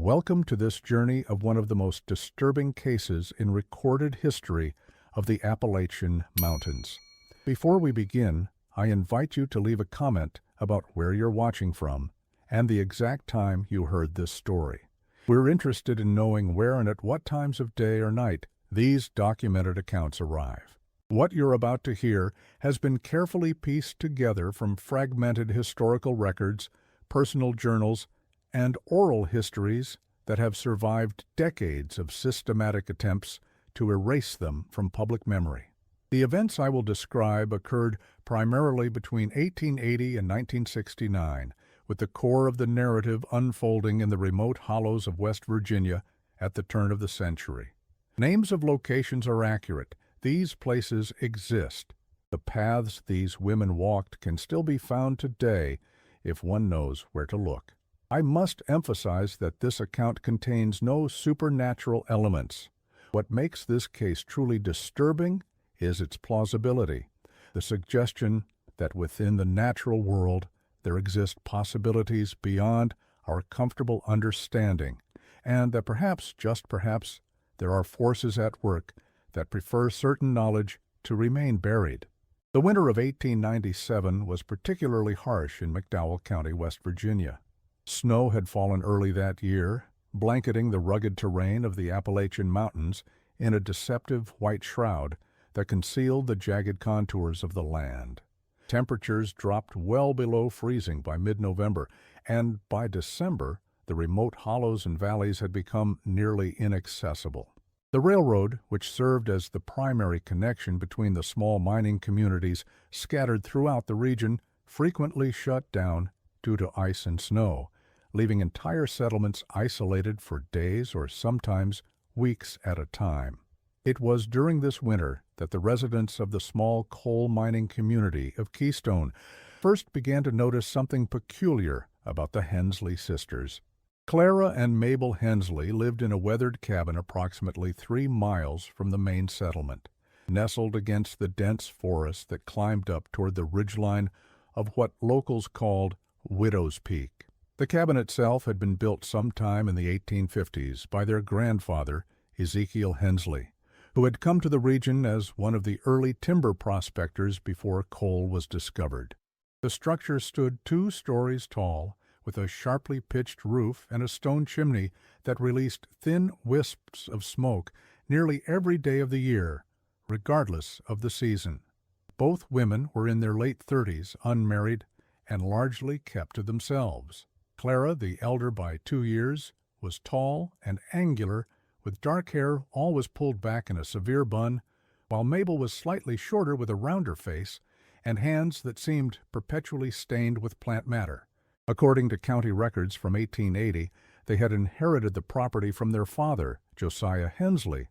Welcome to this journey of one of the most disturbing cases in recorded history of the Appalachian Mountains. Before we begin, I invite you to leave a comment about where you're watching from and the exact time you heard this story. We're interested in knowing where and at what times of day or night these documented accounts arrive. What you're about to hear has been carefully pieced together from fragmented historical records, personal journals, and oral histories that have survived decades of systematic attempts to erase them from public memory. The events I will describe occurred primarily between 1880 and 1969, with the core of the narrative unfolding in the remote hollows of West Virginia at the turn of the century. Names of locations are accurate. These places exist. The paths these women walked can still be found today if one knows where to look. I must emphasize that this account contains no supernatural elements. What makes this case truly disturbing is its plausibility, the suggestion that within the natural world there exist possibilities beyond our comfortable understanding, and that perhaps, just perhaps, there are forces at work that prefer certain knowledge to remain buried. The winter of 1897 was particularly harsh in McDowell County, West Virginia. Snow had fallen early that year, blanketing the rugged terrain of the Appalachian Mountains in a deceptive white shroud that concealed the jagged contours of the land. Temperatures dropped well below freezing by mid-November, and by December, the remote hollows and valleys had become nearly inaccessible. The railroad, which served as the primary connection between the small mining communities scattered throughout the region, frequently shut down due to ice and snow, leaving entire settlements isolated for days or sometimes weeks at a time. It was during this winter that the residents of the small coal mining community of Keystone first began to notice something peculiar about the Hensley sisters. Clara and Mabel Hensley lived in a weathered cabin approximately 3 miles from the main settlement, nestled against the dense forest that climbed up toward the ridgeline of what locals called Widow's Peak. The cabin itself had been built sometime in the 1850s by their grandfather, Ezekiel Hensley, who had come to the region as one of the early timber prospectors before coal was discovered. The structure stood 2 stories tall, with a sharply pitched roof and a stone chimney that released thin wisps of smoke nearly every day of the year, regardless of the season. Both women were in their late 30s, unmarried, and largely kept to themselves. Clara, the elder by 2 years, was tall and angular, with dark hair always pulled back in a severe bun, while Mabel was slightly shorter with a rounder face and hands that seemed perpetually stained with plant matter. According to county records from 1880, they had inherited the property from their father, Josiah Hensley,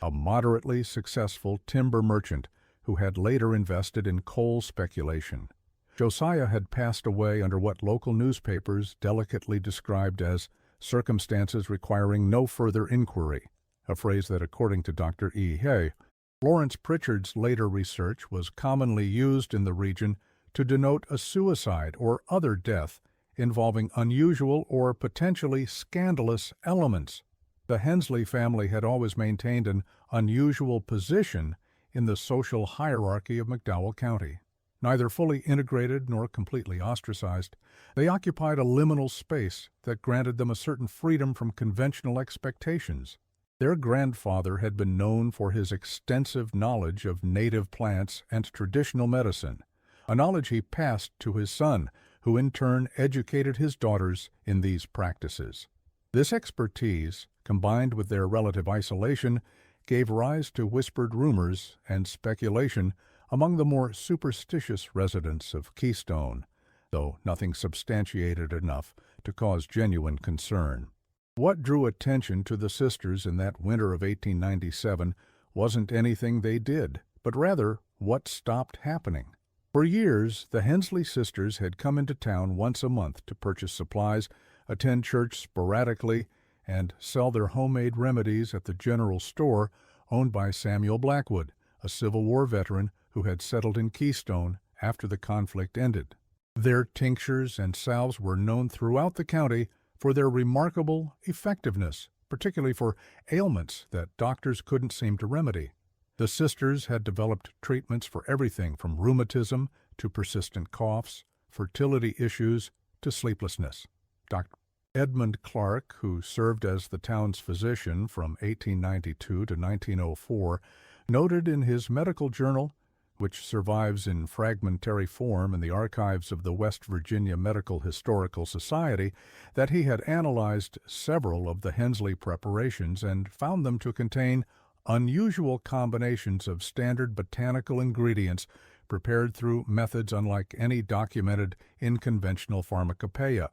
a moderately successful timber merchant who had later invested in coal speculation. Josiah had passed away under what local newspapers delicately described as circumstances requiring no further inquiry, a phrase that, according to Dr. E. Hay, Lawrence Pritchard's later research was commonly used in the region to denote a suicide or other death involving unusual or potentially scandalous elements. The Hensley family had always maintained an unusual position in the social hierarchy of McDowell County. Neither fully integrated nor completely ostracized, they occupied a liminal space that granted them a certain freedom from conventional expectations. Their grandfather had been known for his extensive knowledge of native plants and traditional medicine, a knowledge he passed to his son, who in turn educated his daughters in these practices. This expertise, combined with their relative isolation, gave rise to whispered rumors and speculation among the more superstitious residents of Keystone, though nothing substantiated enough to cause genuine concern. What drew attention to the sisters in that winter of 1897 wasn't anything they did, but rather what stopped happening. For years, the Hensley sisters had come into town once a month to purchase supplies, attend church sporadically, and sell their homemade remedies at the general store owned by Samuel Blackwood, a Civil War veteran who had settled in Keystone after the conflict ended. Their tinctures and salves were known throughout the county for their remarkable effectiveness, particularly for ailments that doctors couldn't seem to remedy. The sisters had developed treatments for everything from rheumatism to persistent coughs, fertility issues to sleeplessness. Dr. Edmund Clark, who served as the town's physician from 1892 to 1904, noted in his medical journal, which survives in fragmentary form in the archives of the West Virginia Medical Historical Society, that he had analyzed several of the Hensley preparations and found them to contain unusual combinations of standard botanical ingredients prepared through methods unlike any documented in conventional pharmacopoeia,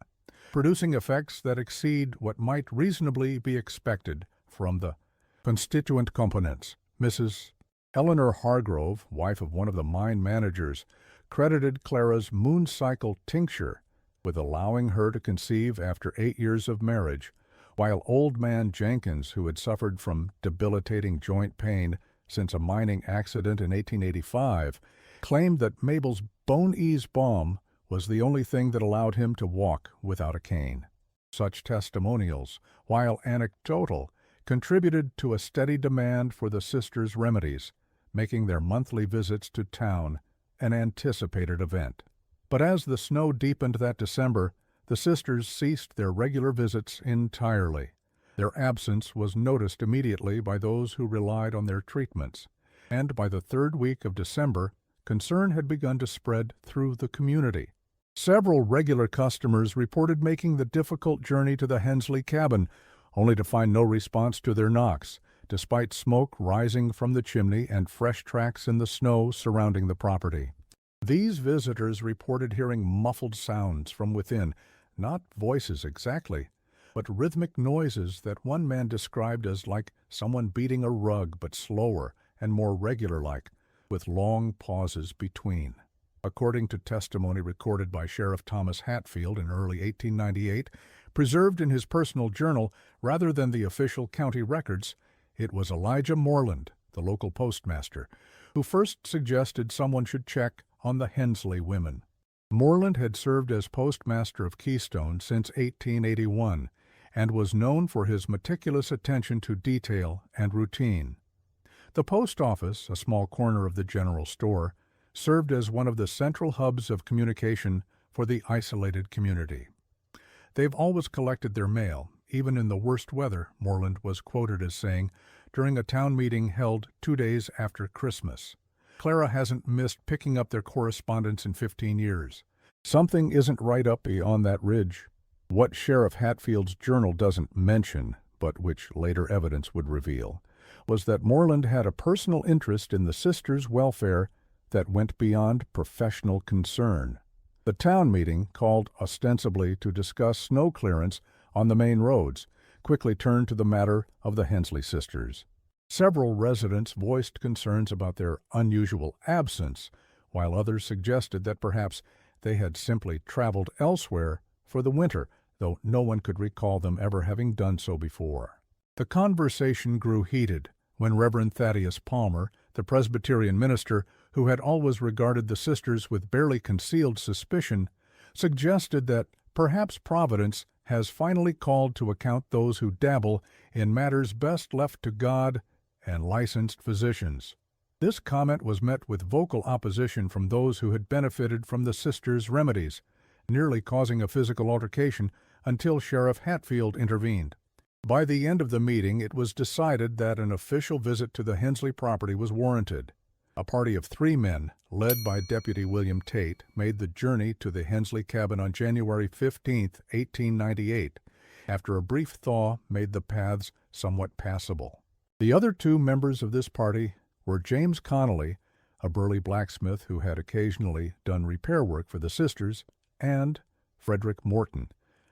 producing effects that exceed what might reasonably be expected from the constituent components. Mrs. Eleanor Hargrove, wife of one of the mine managers, credited Clara's moon cycle tincture with allowing her to conceive after 8 years of marriage, while old man Jenkins, who had suffered from debilitating joint pain since a mining accident in 1885, claimed that Mabel's Bone Ease Balm was the only thing that allowed him to walk without a cane. Such testimonials, while anecdotal, contributed to a steady demand for the sisters' remedies, making their monthly visits to town an anticipated event. But as the snow deepened that December, the sisters ceased their regular visits entirely. Their absence was noticed immediately by those who relied on their treatments, and by the third week of December, concern had begun to spread through the community. Several regular customers reported making the difficult journey to the Hensley cabin, only to find no response to their knocks, despite smoke rising from the chimney and fresh tracks in the snow surrounding the property. These visitors reported hearing muffled sounds from within, not voices exactly, but rhythmic noises that one man described as like someone beating a rug, but slower and more regular-like, with long pauses between. According to testimony recorded by Sheriff Thomas Hatfield in early 1898, preserved in his personal journal rather than the official county records, it was Elijah Moreland, the local postmaster, who first suggested someone should check on the Hensley women. Moreland had served as postmaster of Keystone since 1881 and was known for his meticulous attention to detail and routine. The post office, a small corner of the general store, served as one of the central hubs of communication for the isolated community. They've always collected their mail, even in the worst weather, Moreland was quoted as saying, during a town meeting held 2 days after Christmas. Clara hasn't missed picking up their correspondence in 15 years. Something isn't right up beyond that ridge. What Sheriff Hatfield's journal doesn't mention, but which later evidence would reveal, was that Moreland had a personal interest in the sisters' welfare that went beyond professional concern. The town meeting, called ostensibly to discuss snow clearance on the main roads, quickly turned to the matter of the Hensley sisters. Several residents voiced concerns about their unusual absence, while others suggested that perhaps they had simply traveled elsewhere for the winter, though no one could recall them ever having done so before. The conversation grew heated when Reverend Thaddeus Palmer, the Presbyterian minister who had always regarded the sisters with barely concealed suspicion, suggested that perhaps Providence has finally called to account those who dabble in matters best left to God and licensed physicians. This comment was met with vocal opposition from those who had benefited from the sisters' remedies, nearly causing a physical altercation until Sheriff Hatfield intervened. By the end of the meeting, it was decided that an official visit to the Hensley property was warranted. A party of 3 men, led by Deputy William Tate, made the journey to the Hensley cabin on January 15, 1898, after a brief thaw made the paths somewhat passable. The other 2 members of this party were James Connolly, a burly blacksmith who had occasionally done repair work for the sisters, and Frederick Morton,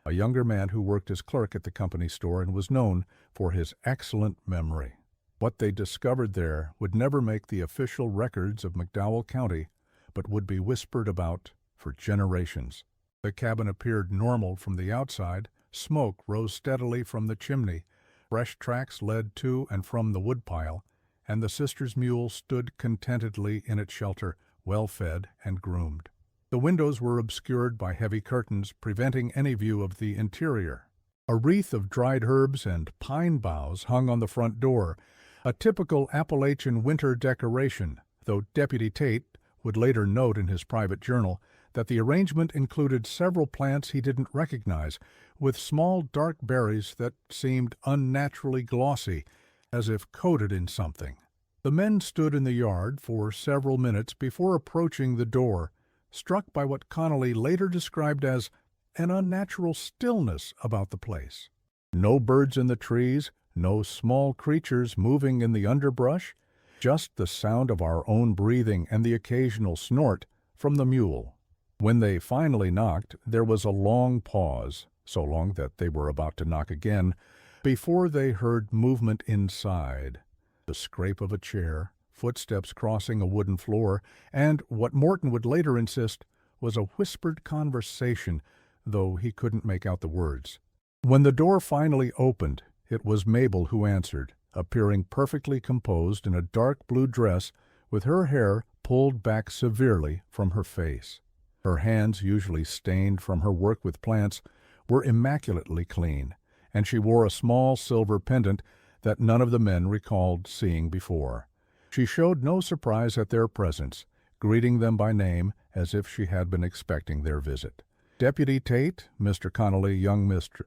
a younger man who worked as clerk at the company store and was known for his excellent memory. What they discovered there would never make the official records of McDowell County, but would be whispered about for generations. The cabin appeared normal from the outside. Smoke rose steadily from the chimney. Fresh tracks led to and from the woodpile, and the sisters' mule stood contentedly in its shelter, well fed and groomed. The windows were obscured by heavy curtains, preventing any view of the interior. A wreath of dried herbs and pine boughs hung on the front door, a typical Appalachian winter decoration, though Deputy Tate would later note in his private journal that the arrangement included several plants he didn't recognize, with small dark berries that seemed unnaturally glossy, as if coated in something. The men stood in the yard for several minutes before approaching the door, struck by what Connolly later described as an unnatural stillness about the place. No birds in the trees, no small creatures moving in the underbrush, just the sound of our own breathing and the occasional snort from the mule. When they finally knocked, there was a long pause, so long that they were about to knock again, before they heard movement inside. The scrape of a chair, footsteps crossing a wooden floor, and what Morton would later insist was a whispered conversation, though he couldn't make out the words. When the door finally opened, it was Mabel who answered, appearing perfectly composed in a dark blue dress with her hair pulled back severely from her face. Her hands, usually stained from her work with plants, were immaculately clean, and she wore a small silver pendant that none of the men recalled seeing before. She showed no surprise at their presence, greeting them by name as if she had been expecting their visit. "Deputy Tate, Mr. Connolly, young Mr.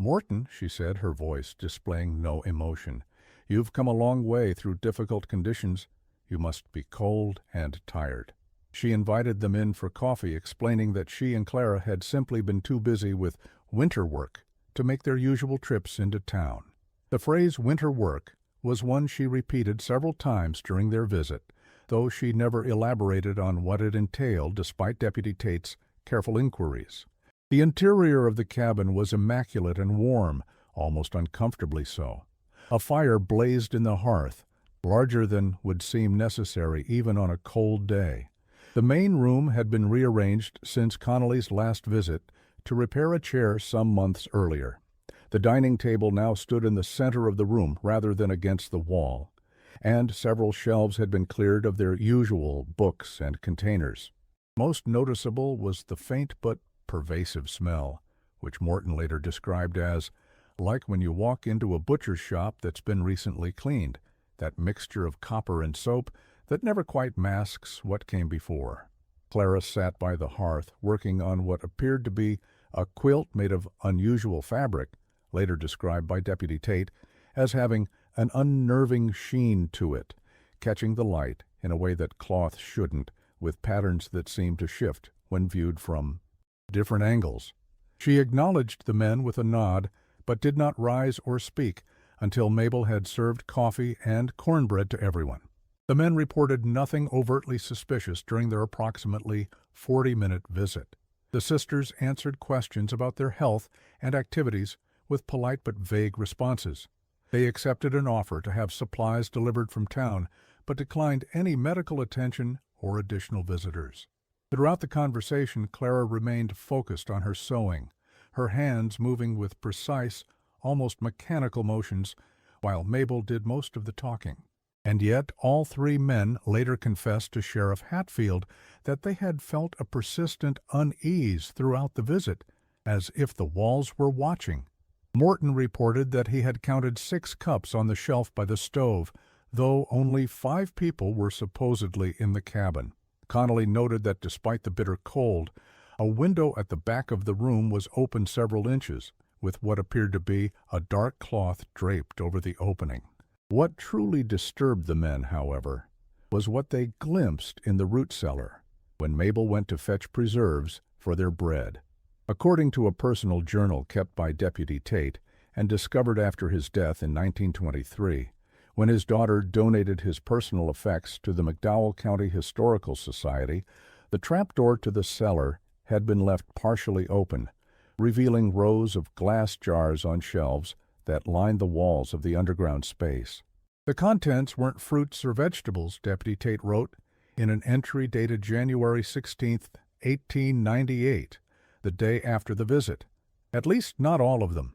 Morton," she said, her voice displaying no emotion. "You've come a long way through difficult conditions. You must be cold and tired." She invited them in for coffee, explaining that she and Clara had simply been too busy with winter work to make their usual trips into town. The phrase winter work was one she repeated several times during their visit, though she never elaborated on what it entailed despite Deputy Tate's careful inquiries. The interior of the cabin was immaculate and warm, almost uncomfortably so. A fire blazed in the hearth, larger than would seem necessary even on a cold day. The main room had been rearranged since Connolly's last visit to repair a chair some months earlier. The dining table now stood in the center of the room rather than against the wall, and several shelves had been cleared of their usual books and containers. Most noticeable was the faint but pervasive smell, which Morton later described as like when you walk into a butcher's shop that's been recently cleaned, that mixture of copper and soap that never quite masks what came before. Clara sat by the hearth, working on what appeared to be a quilt made of unusual fabric, later described by Deputy Tate as having an unnerving sheen to it, catching the light in a way that cloth shouldn't, with patterns that seemed to shift when viewed from different angles. She acknowledged the men with a nod, but did not rise or speak until Mabel had served coffee and cornbread to everyone. The men reported nothing overtly suspicious during their approximately 40-minute visit. The sisters answered questions about their health and activities with polite but vague responses. They accepted an offer to have supplies delivered from town, but declined any medical attention or additional visitors. Throughout the conversation, Clara remained focused on her sewing, her hands moving with precise, almost mechanical motions, while Mabel did most of the talking. And yet all three men later confessed to Sheriff Hatfield that they had felt a persistent unease throughout the visit, as if the walls were watching. Morton reported that he had counted 6 cups on the shelf by the stove, though only 5 people were supposedly in the cabin. Connolly noted that despite the bitter cold, a window at the back of the room was open several inches, with what appeared to be a dark cloth draped over the opening. What truly disturbed the men, however, was what they glimpsed in the root cellar when Mabel went to fetch preserves for their bread. According to a personal journal kept by Deputy Tate and discovered after his death in 1923, when his daughter donated his personal effects to the McDowell County Historical Society, the trapdoor to the cellar had been left partially open, revealing rows of glass jars on shelves that lined the walls of the underground space. The contents weren't fruits or vegetables, Deputy Tate wrote in an entry dated January 16, 1898, the day after the visit. At least not all of them.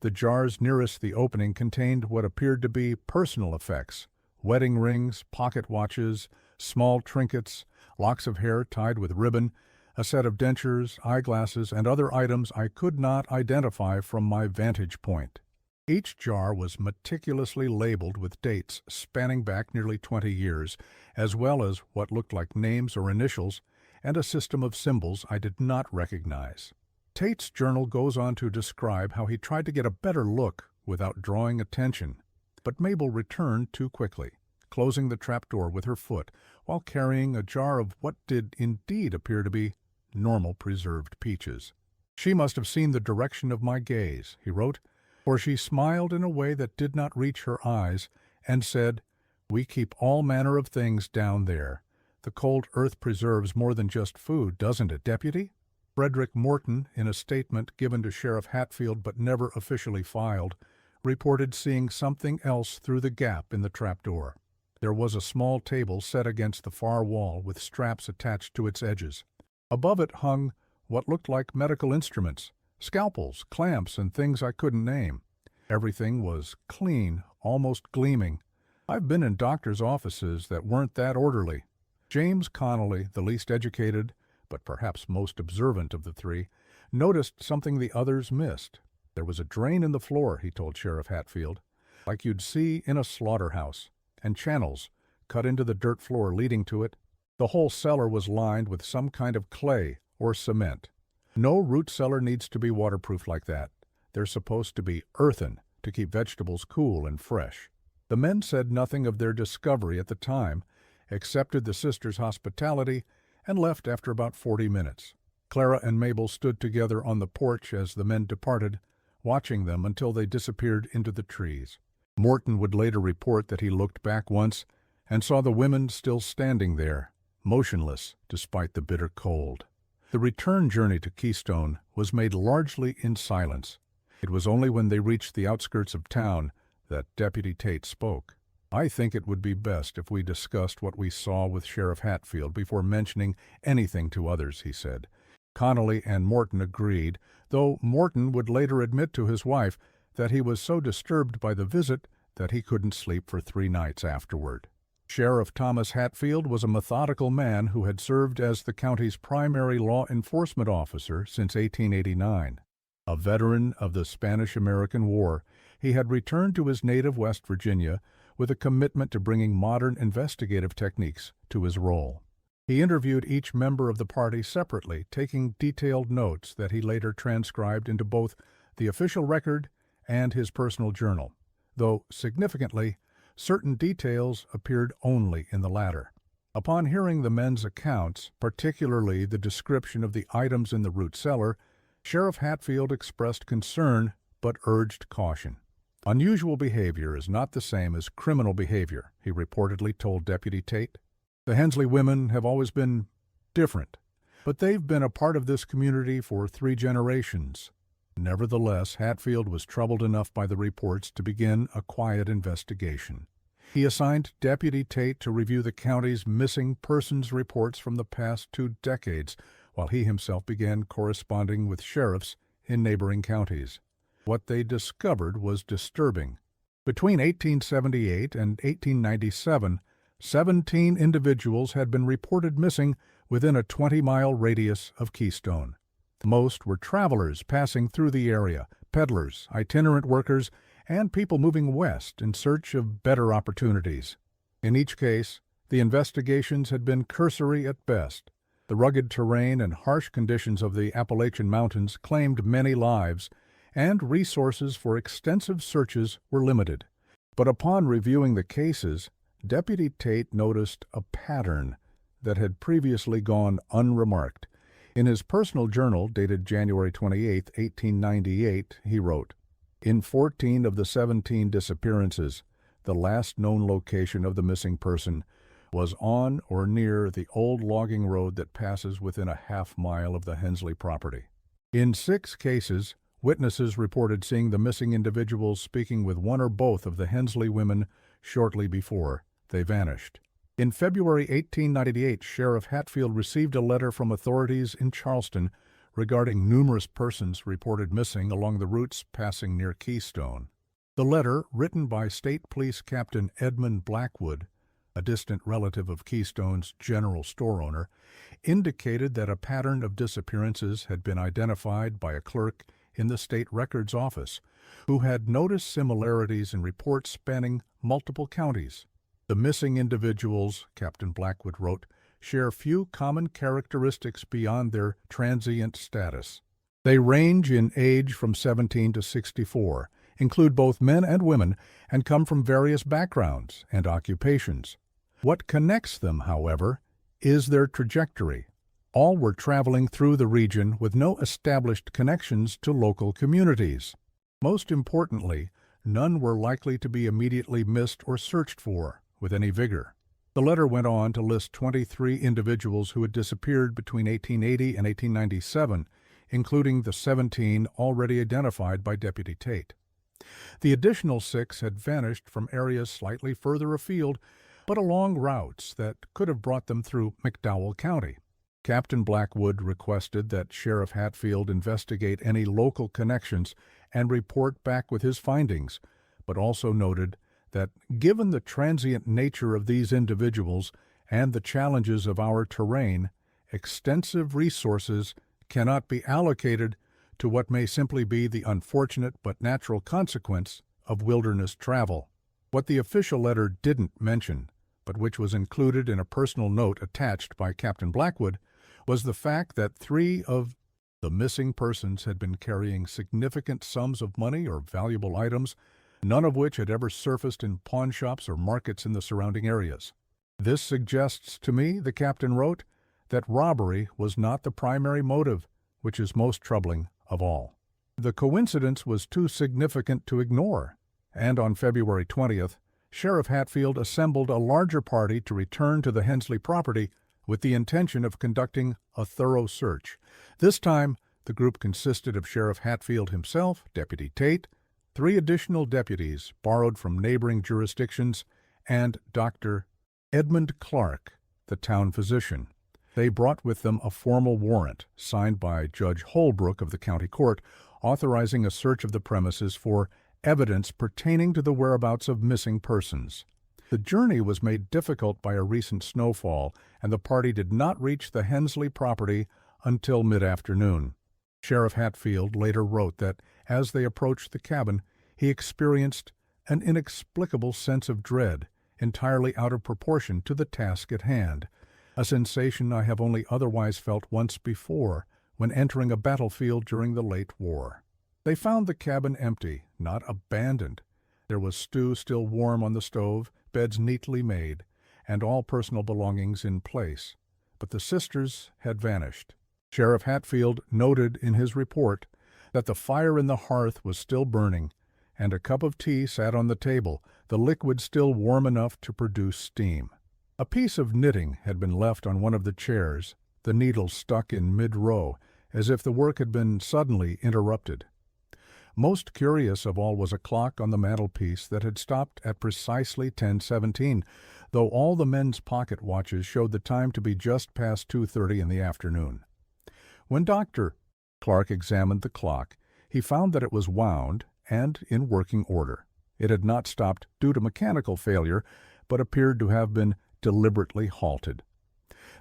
The jars nearest the opening contained what appeared to be personal effects: wedding rings, pocket watches, small trinkets, locks of hair tied with ribbon, a set of dentures, eyeglasses, and other items I could not identify from my vantage point. Each jar was meticulously labeled with dates spanning back nearly 20 years, as well as what looked like names or initials and a system of symbols I did not recognize. Tate's journal goes on to describe how he tried to get a better look without drawing attention, but Mabel returned too quickly, closing the trapdoor with her foot while carrying a jar of what did indeed appear to be normal preserved peaches. "She must have seen the direction of my gaze," he wrote, "for she smiled in a way that did not reach her eyes and said, 'We keep all manner of things down there. The cold earth preserves more than just food, doesn't it, Deputy?'" Frederick Morton, in a statement given to Sheriff Hatfield but never officially filed, reported seeing something else through the gap in the trapdoor. There was a small table set against the far wall with straps attached to its edges. Above it hung what looked like medical instruments, scalpels, clamps, and things I couldn't name. Everything was clean, almost gleaming. I've been in doctors' offices that weren't that orderly. James Connolly, the least educated, but perhaps most observant of the three, noticed something the others missed. There was a drain in the floor, he told Sheriff Hatfield, like you'd see in a slaughterhouse, and channels cut into the dirt floor leading to it. The whole cellar was lined with some kind of clay or cement. No root cellar needs to be waterproof like that. They're supposed to be earthen to keep vegetables cool and fresh. The men said nothing of their discovery at the time, accepted the sisters' hospitality, and left after about 40 minutes. Clara and Mabel stood together on the porch as the men departed, watching them until they disappeared into the trees. Morton would later report that he looked back once and saw the women still standing there, motionless despite the bitter cold. The return journey to Keystone was made largely in silence. It was only when they reached the outskirts of town that Deputy Tate spoke. "I think it would be best if we discussed what we saw with Sheriff Hatfield before mentioning anything to others," he said. Connolly and Morton agreed, though Morton would later admit to his wife that he was so disturbed by the visit that he couldn't sleep for 3 nights afterward. Sheriff Thomas Hatfield was a methodical man who had served as the county's primary law enforcement officer since 1889. A veteran of the Spanish-American War, he had returned to his native West Virginia with a commitment to bringing modern investigative techniques to his role. He interviewed each member of the party separately, taking detailed notes that he later transcribed into both the official record and his personal journal, though, significantly, certain details appeared only in the latter. Upon hearing the men's accounts, particularly the description of the items in the root cellar, Sheriff Hatfield expressed concern but urged caution. "Unusual behavior is not the same as criminal behavior," he reportedly told Deputy Tate. "The Hensley women have always been different, but they've been a part of this community for 3 generations. Nevertheless, Hatfield was troubled enough by the reports to begin a quiet investigation. He assigned Deputy Tate to review the county's missing persons reports from the past 2 decades, while he himself began corresponding with sheriffs in neighboring counties. What they discovered was disturbing. Between 1878 and 1897, 17 individuals had been reported missing within a 20-mile radius of Keystone. Most were travelers passing through the area, peddlers, itinerant workers, and people moving west in search of better opportunities. In each case, the investigations had been cursory at best. The rugged terrain and harsh conditions of the Appalachian Mountains claimed many lives, and resources for extensive searches were limited. But upon reviewing the cases, Deputy Tate noticed a pattern that had previously gone unremarked. In his personal journal, dated January 28, 1898, he wrote, "In 14 of the 17 disappearances, the last known location of the missing person was on or near the old logging road that passes within a half-mile of the Hensley property. In 6 cases, witnesses reported seeing the missing individuals speaking with one or both of the Hensley women shortly before they vanished. In February 1898, Sheriff Hatfield received a letter from authorities in Charleston regarding numerous persons reported missing along the routes passing near Keystone. The letter, written by State Police Captain Edmund Blackwood, a distant relative of Keystone's general store owner, indicated that a pattern of disappearances had been identified by a clerk in the state records office, who had noticed similarities in reports spanning multiple counties. The missing individuals, Captain Blackwood wrote, share few common characteristics beyond their transient status. They range in age from 17 to 64, include both men and women, and come from various backgrounds and occupations. What connects them, however, is their trajectory. All were traveling through the region with no established connections to local communities. Most importantly, none were likely to be immediately missed or searched for with any vigor. The letter went on to list 23 individuals who had disappeared between 1880 and 1897, including the 17 already identified by Deputy Tate. The additional 6 had vanished from areas slightly further afield, but along routes that could have brought them through McDowell County. Captain Blackwood requested that Sheriff Hatfield investigate any local connections and report back with his findings, but also noted that given the transient nature of these individuals and the challenges of our terrain, extensive resources cannot be allocated to what may simply be the unfortunate but natural consequence of wilderness travel. What the official letter didn't mention, but which was included in a personal note attached by Captain Blackwood, was the fact that 3 of the missing persons had been carrying significant sums of money or valuable items, none of which had ever surfaced in pawnshops or markets in the surrounding areas. This suggests to me, the captain wrote, that robbery was not the primary motive, which is most troubling of all. The coincidence was too significant to ignore, and on February 20th, Sheriff Hatfield assembled a larger party to return to the Hensley property with the intention of conducting a thorough search. This time, the group consisted of Sheriff Hatfield himself, Deputy Tate, 3 additional deputies borrowed from neighboring jurisdictions, and Dr. Edmund Clark, the town physician. They brought with them a formal warrant, signed by Judge Holbrook of the county court, authorizing a search of the premises for evidence pertaining to the whereabouts of missing persons. The journey was made difficult by a recent snowfall, and the party did not reach the Hensley property until mid-afternoon. Sheriff Hatfield later wrote that as they approached the cabin, he experienced an inexplicable sense of dread, entirely out of proportion to the task at hand, a sensation I have only otherwise felt once before when entering a battlefield during the late war. They found the cabin empty, not abandoned. There was stew still warm on the stove, beds neatly made, and all personal belongings in place. But the sisters had vanished. Sheriff Hatfield noted in his report that the fire in the hearth was still burning, and a cup of tea sat on the table, the liquid still warm enough to produce steam. A piece of knitting had been left on one of the chairs, the needle stuck in mid-row, as if the work had been suddenly interrupted. Most curious of all was a clock on the mantelpiece that had stopped at precisely 10:17, though all the men's pocket watches showed the time to be just past 2:30 in the afternoon. When Dr. Clark examined the clock, he found that it was wound and in working order. It had not stopped due to mechanical failure, but appeared to have been deliberately halted.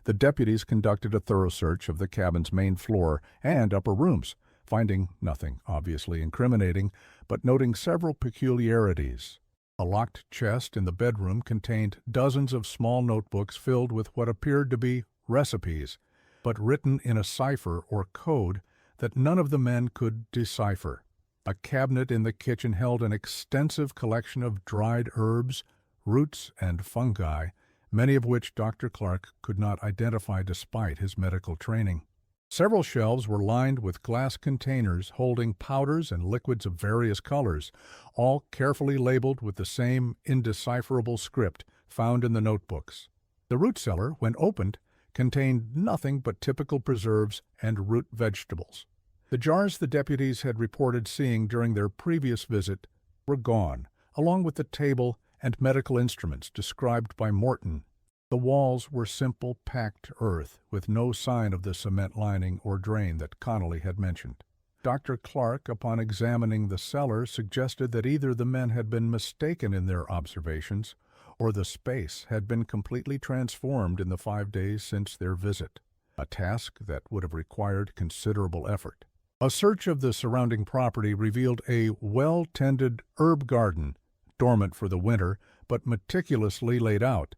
The deputies conducted a thorough search of the cabin's main floor and upper rooms, finding nothing obviously incriminating, but noting several peculiarities. A locked chest in the bedroom contained dozens of small notebooks filled with what appeared to be recipes, but written in a cipher or code that none of the men could decipher. A cabinet in the kitchen held an extensive collection of dried herbs, roots, and fungi, many of which Dr. Clark could not identify despite his medical training. Several shelves were lined with glass containers holding powders and liquids of various colors, all carefully labeled with the same indecipherable script found in the notebooks. The root cellar, when opened, contained nothing but typical preserves and root vegetables. The jars the deputies had reported seeing during their previous visit were gone, along with the table and medical instruments described by Morton. The walls were simple packed earth, with no sign of the cement lining or drain that Connolly had mentioned. Dr. Clark, upon examining the cellar, suggested that either the men had been mistaken in their observations, or the space had been completely transformed in the 5 days since their visit, a task that would have required considerable effort. A search of the surrounding property revealed a well-tended herb garden, dormant for the winter but meticulously laid out,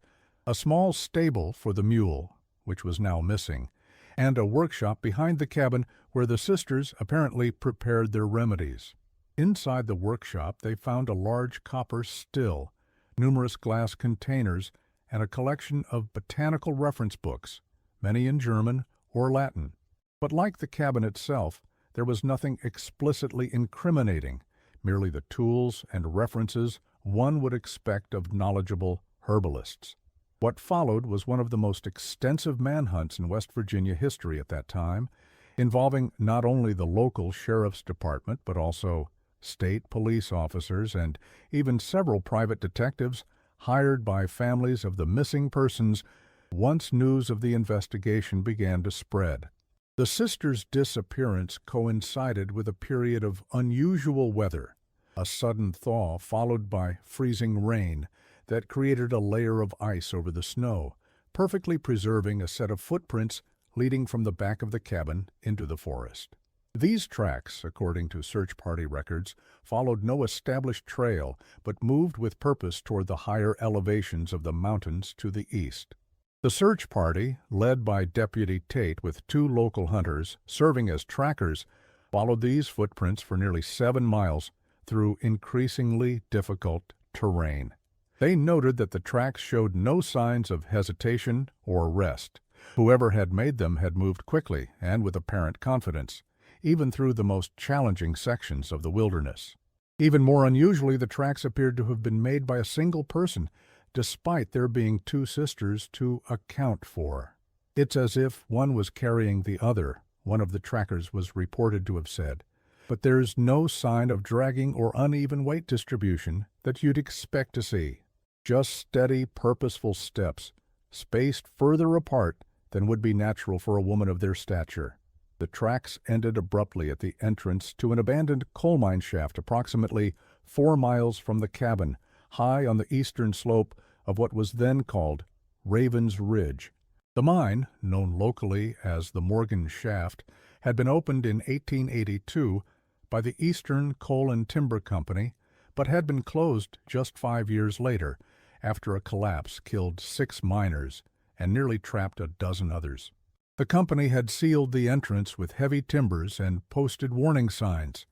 a small stable for the mule, which was now missing, and a workshop behind the cabin where the sisters apparently prepared their remedies. Inside the workshop they found a large copper still, numerous glass containers, and a collection of botanical reference books, many in German or Latin. But like the cabin itself, there was nothing explicitly incriminating, merely the tools and references one would expect of knowledgeable herbalists. What followed was one of the most extensive manhunts in West Virginia history at that time, involving not only the local sheriff's department but also state police officers and even several private detectives hired by families of the missing persons once news of the investigation began to spread. The sisters' disappearance coincided with a period of unusual weather, a sudden thaw followed by freezing rain that created a layer of ice over the snow, perfectly preserving a set of footprints leading from the back of the cabin into the forest. These tracks, according to search party records, followed no established trail but moved with purpose toward the higher elevations of the mountains to the east. The search party, led by Deputy Tate with 2 local hunters serving as trackers, followed these footprints for nearly 7 miles through increasingly difficult terrain. They noted that the tracks showed no signs of hesitation or rest. Whoever had made them had moved quickly and with apparent confidence, even through the most challenging sections of the wilderness. Even more unusually, the tracks appeared to have been made by a single person, despite there being 2 sisters to account for. It's as if one was carrying the other, one of the trackers was reported to have said. But there's no sign of dragging or uneven weight distribution that you'd expect to see. Just steady, purposeful steps, spaced further apart than would be natural for a woman of their stature. The tracks ended abruptly at the entrance to an abandoned coal mine shaft approximately 4 miles from the cabin, high on the eastern slope of what was then called Raven's Ridge. The mine, known locally as the Morgan Shaft, had been opened in 1882 by the Eastern Coal and Timber Company, but had been closed just 5 years later after a collapse killed 6 miners and nearly trapped a dozen others. The company had sealed the entrance with heavy timbers and posted warning signs,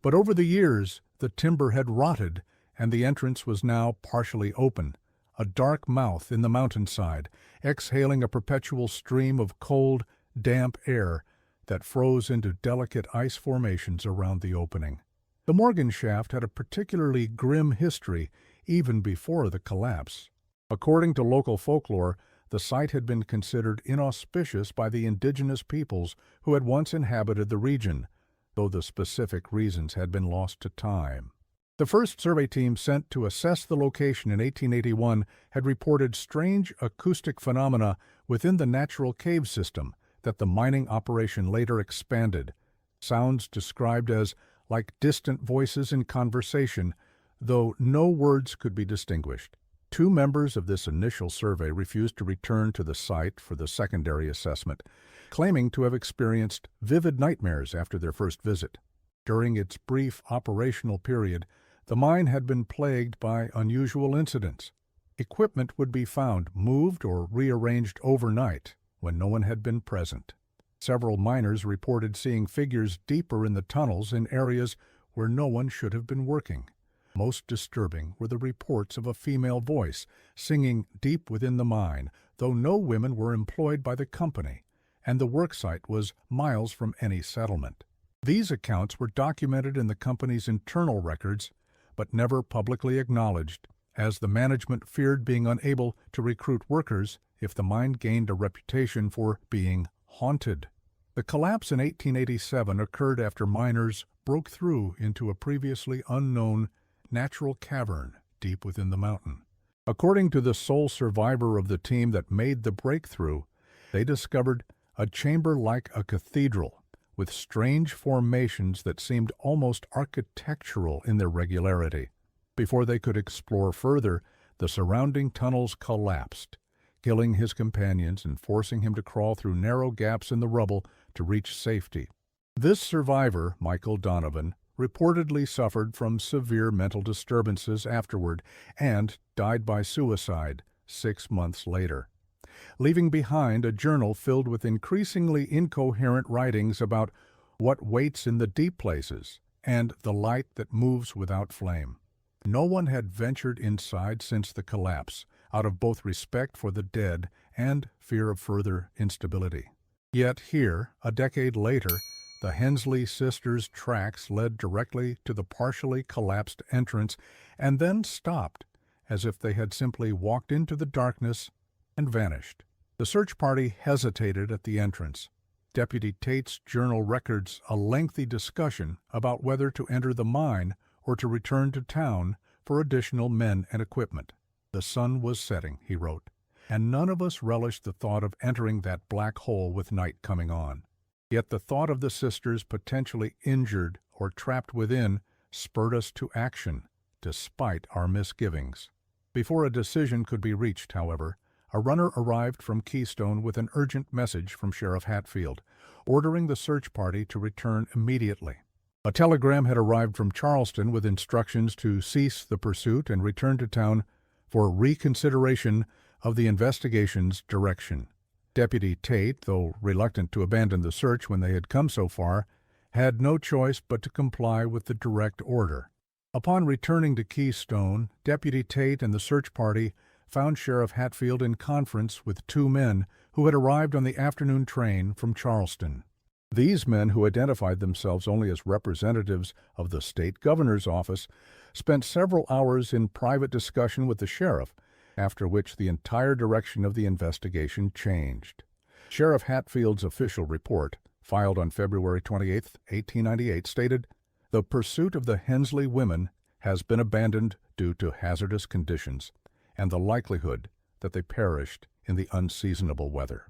but over the years the timber had rotted and the entrance was now partially open, a dark mouth in the mountainside, exhaling a perpetual stream of cold, damp air that froze into delicate ice formations around the opening. The Morgan Shaft had a particularly grim history even before the collapse. According to local folklore, the site had been considered inauspicious by the indigenous peoples who had once inhabited the region, though the specific reasons had been lost to time. The first survey team sent to assess the location in 1881 had reported strange acoustic phenomena within the natural cave system that the mining operation later expanded, sounds described as like distant voices in conversation, though no words could be distinguished. 2 members of this initial survey refused to return to the site for the secondary assessment, claiming to have experienced vivid nightmares after their first visit. During its brief operational period, the mine had been plagued by unusual incidents. Equipment would be found moved or rearranged overnight when no one had been present. Several miners reported seeing figures deeper in the tunnels in areas where no one should have been working. Most disturbing were the reports of a female voice singing deep within the mine, though no women were employed by the company, and the worksite was miles from any settlement. These accounts were documented in the company's internal records, but never publicly acknowledged, as the management feared being unable to recruit workers if the mine gained a reputation for being haunted. The collapse in 1887 occurred after miners broke through into a previously unknown natural cavern deep within the mountain. According to the sole survivor of the team that made the breakthrough, they discovered a chamber like a cathedral, with strange formations that seemed almost architectural in their regularity. Before they could explore further, the surrounding tunnels collapsed, killing his companions and forcing him to crawl through narrow gaps in the rubble to reach safety. This survivor, Michael Donovan, reportedly suffered from severe mental disturbances afterward and died by suicide 6 months later, leaving behind a journal filled with increasingly incoherent writings about what waits in the deep places and the light that moves without flame. No one had ventured inside since the collapse, out of both respect for the dead and fear of further instability. Yet here, a decade later, the Hensley sisters' tracks led directly to the partially collapsed entrance and then stopped, as if they had simply walked into the darkness and vanished. The search party hesitated at the entrance. Deputy Tate's journal records a lengthy discussion about whether to enter the mine or to return to town for additional men and equipment. The sun was setting, he wrote, and none of us relished the thought of entering that black hole with night coming on. Yet the thought of the sisters potentially injured or trapped within spurred us to action, despite our misgivings. Before a decision could be reached, however, a runner arrived from Keystone with an urgent message from Sheriff Hatfield, ordering the search party to return immediately. A telegram had arrived from Charleston with instructions to cease the pursuit and return to town for reconsideration of the investigation's direction. Deputy Tate, though reluctant to abandon the search when they had come so far, had no choice but to comply with the direct order. Upon returning to Keystone, Deputy Tate and the search party found Sheriff Hatfield in conference with 2 men who had arrived on the afternoon train from Charleston. These men, who identified themselves only as representatives of the state governor's office, spent several hours in private discussion with the sheriff, after which the entire direction of the investigation changed. Sheriff Hatfield's official report, filed on February 28, 1898, stated, "The pursuit of the Hensley women has been abandoned due to hazardous conditions and the likelihood that they perished in the unseasonable weather."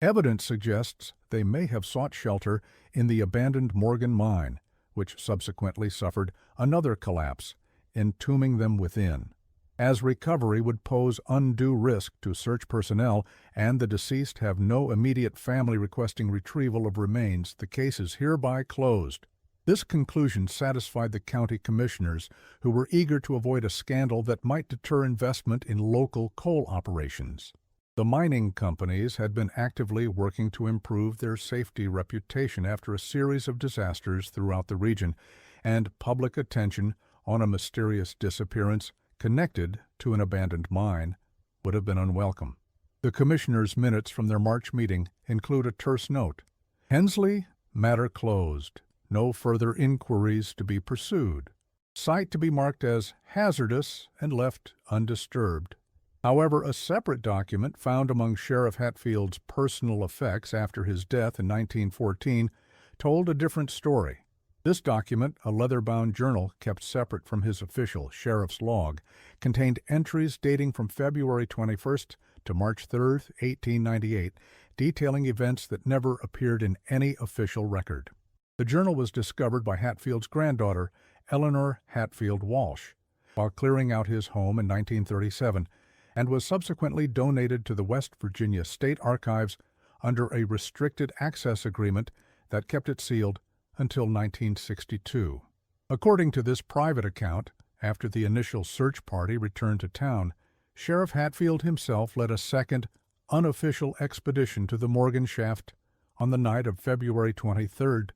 Evidence suggests they may have sought shelter in the abandoned Morgan mine, which subsequently suffered another collapse, entombing them within. As recovery would pose undue risk to search personnel and the deceased have no immediate family requesting retrieval of remains, the case is hereby closed. This conclusion satisfied the county commissioners, who were eager to avoid a scandal that might deter investment in local coal operations. The mining companies had been actively working to improve their safety reputation after a series of disasters throughout the region, and public attention on a mysterious disappearance connected to an abandoned mine would have been unwelcome. The commissioners' minutes from their March meeting include a terse note. Hensley, matter closed. No further inquiries to be pursued. Site to be marked as hazardous and left undisturbed. However, a separate document found among Sheriff Hatfield's personal effects after his death in 1914 told a different story. This document, a leather-bound journal kept separate from his official sheriff's log, contained entries dating from February 21st to March 3rd, 1898, detailing events that never appeared in any official record. The journal was discovered by Hatfield's granddaughter, Eleanor Hatfield Walsh, while clearing out his home in 1937, and was subsequently donated to the West Virginia State Archives under a restricted access agreement that kept it sealed until 1962. According to this private account, after the initial search party returned to town, Sheriff Hatfield himself led a second, unofficial expedition to the Morgan shaft on the night of February 23,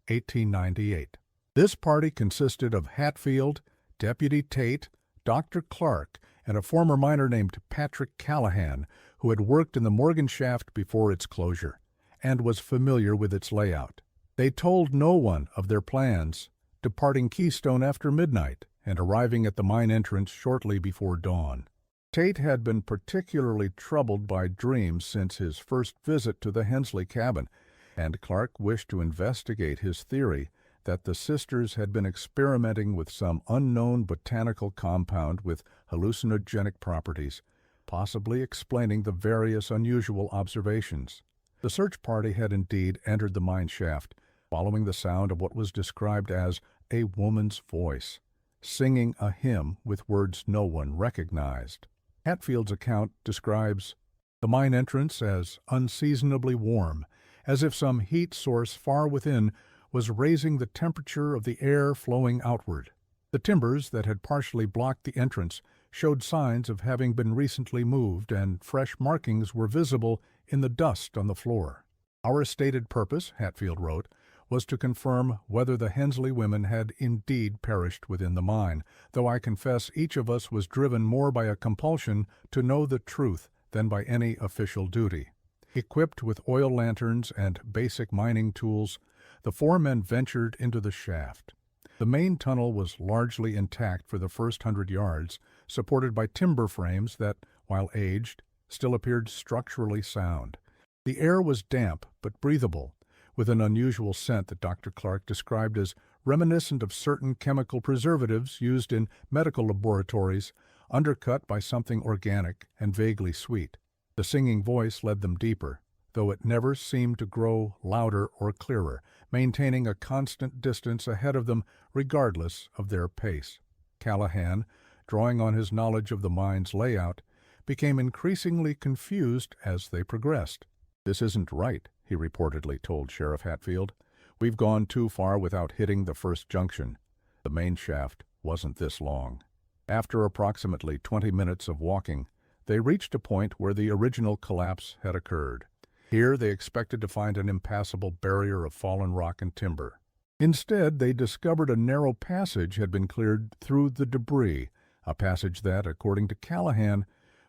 1898. This party consisted of Hatfield, Deputy Tate, Dr. Clark, and a former miner named Patrick Callahan, who had worked in the Morgan shaft before its closure and was familiar with its layout. They told no one of their plans, departing Keystone after midnight and arriving at the mine entrance shortly before dawn. Tate had been particularly troubled by dreams since his first visit to the Hensley cabin, and Clark wished to investigate his theory that the sisters had been experimenting with some unknown botanical compound with hallucinogenic properties, possibly explaining the various unusual observations. The search party had indeed entered the mine shaft, following the sound of what was described as a woman's voice. singing a hymn with words no one recognized. Hatfield's account describes the mine entrance as unseasonably warm, as if some heat source far within was raising the temperature of the air flowing outward. The timbers that had partially blocked the entrance showed signs of having been recently moved, and fresh markings were visible in the dust on the floor. Our stated purpose, Hatfield wrote, was to confirm whether the Hensley women had indeed perished within the mine, though I confess each of us was driven more by a compulsion to know the truth than by any official duty. Equipped with oil lanterns and basic mining tools, the four men ventured into the shaft. The main tunnel was largely intact for the first 100 yards, supported by timber frames that, while aged, still appeared structurally sound. The air was damp but breathable, with an unusual scent that Dr. Clark described as reminiscent of certain chemical preservatives used in medical laboratories, undercut by something organic and vaguely sweet. The singing voice led them deeper, though it never seemed to grow louder or clearer, maintaining a constant distance ahead of them regardless of their pace. Callahan, drawing on his knowledge of the mine's layout, became increasingly confused as they progressed. "This isn't right," he reportedly told Sheriff Hatfield. "We've gone too far without hitting the first junction. The main shaft wasn't this long." After approximately 20 minutes of walking, they reached a point where the original collapse had occurred. Here they expected to find an impassable barrier of fallen rock and timber. Instead, they discovered a narrow passage had been cleared through the debris, a passage that, according to Callahan,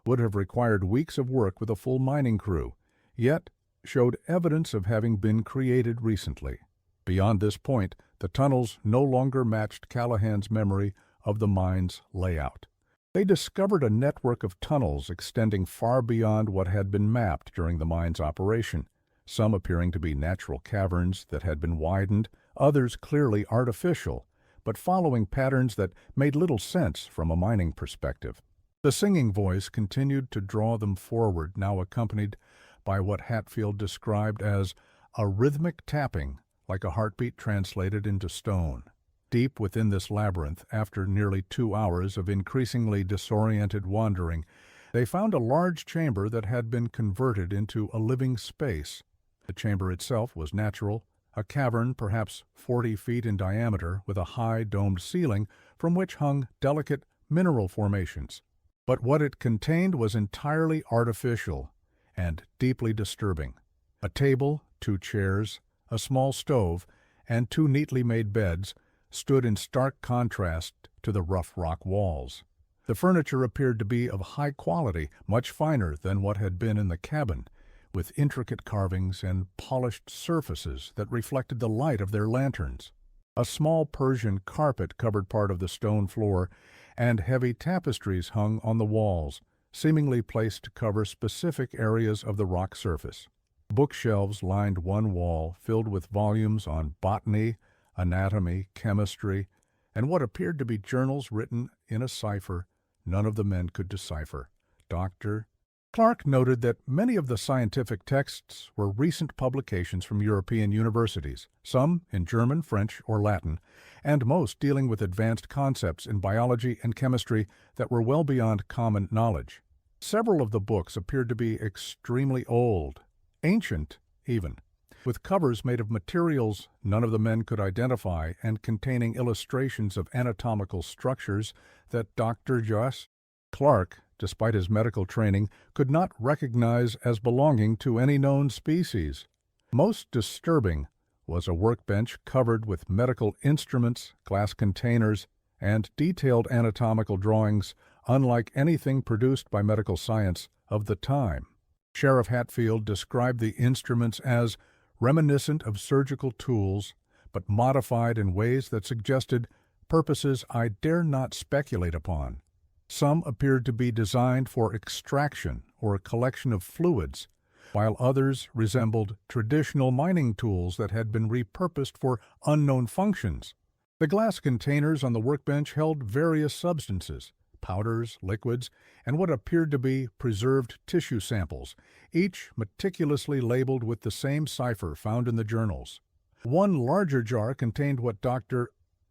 would have required weeks of work with a full mining crew, yet showed evidence of having been created recently. Beyond this point, the tunnels no longer matched Callahan's memory of the mine's layout. They discovered a network of tunnels extending far beyond what had been mapped during the mine's operation, some appearing to be natural caverns that had been widened, others clearly artificial, but following patterns that made little sense from a mining perspective. The singing voice continued to draw them forward, now accompanied by what Hatfield described as a rhythmic tapping, like a heartbeat translated into stone. Deep within this labyrinth, after nearly 2 hours of increasingly disoriented wandering, they found a large chamber that had been converted into a living space. The chamber itself was natural, a cavern perhaps 40 feet in diameter with a high domed ceiling from which hung delicate mineral formations. But what it contained was entirely artificial and deeply disturbing. A table, 2 chairs, a small stove, and 2 neatly made beds stood in stark contrast to the rough rock walls. The furniture appeared to be of high quality, much finer than what had been in the cabin, with intricate carvings and polished surfaces that reflected the light of their lanterns. A small Persian carpet covered part of the stone floor, and heavy tapestries hung on the walls, seemingly placed to cover specific areas of the rock surface. Bookshelves lined one wall, filled with volumes on botany, anatomy, chemistry, and what appeared to be journals written in a cipher none of the men could decipher. Dr. Clark noted that many of the scientific texts were recent publications from European universities, some in German, French, or Latin, and most dealing with advanced concepts in biology and chemistry that were well beyond common knowledge. Several of the books appeared to be extremely old, ancient even, with covers made of materials none of the men could identify and containing illustrations of anatomical structures that Dr. Joss Clark, despite his medical training, could not recognize as belonging to any known species. Most disturbing was a workbench covered with medical instruments, glass containers, and detailed anatomical drawings unlike anything produced by medical science of the time. Sheriff Hatfield described the instruments as reminiscent of surgical tools, but modified in ways that suggested purposes I dare not speculate upon. Some appeared to be designed for extraction or a collection of fluids, while others resembled traditional mining tools that had been repurposed for unknown functions. The glass containers on the workbench held various substances, powders, liquids, and what appeared to be preserved tissue samples, each meticulously labeled with the same cipher found in the journals. One larger jar contained what Dr.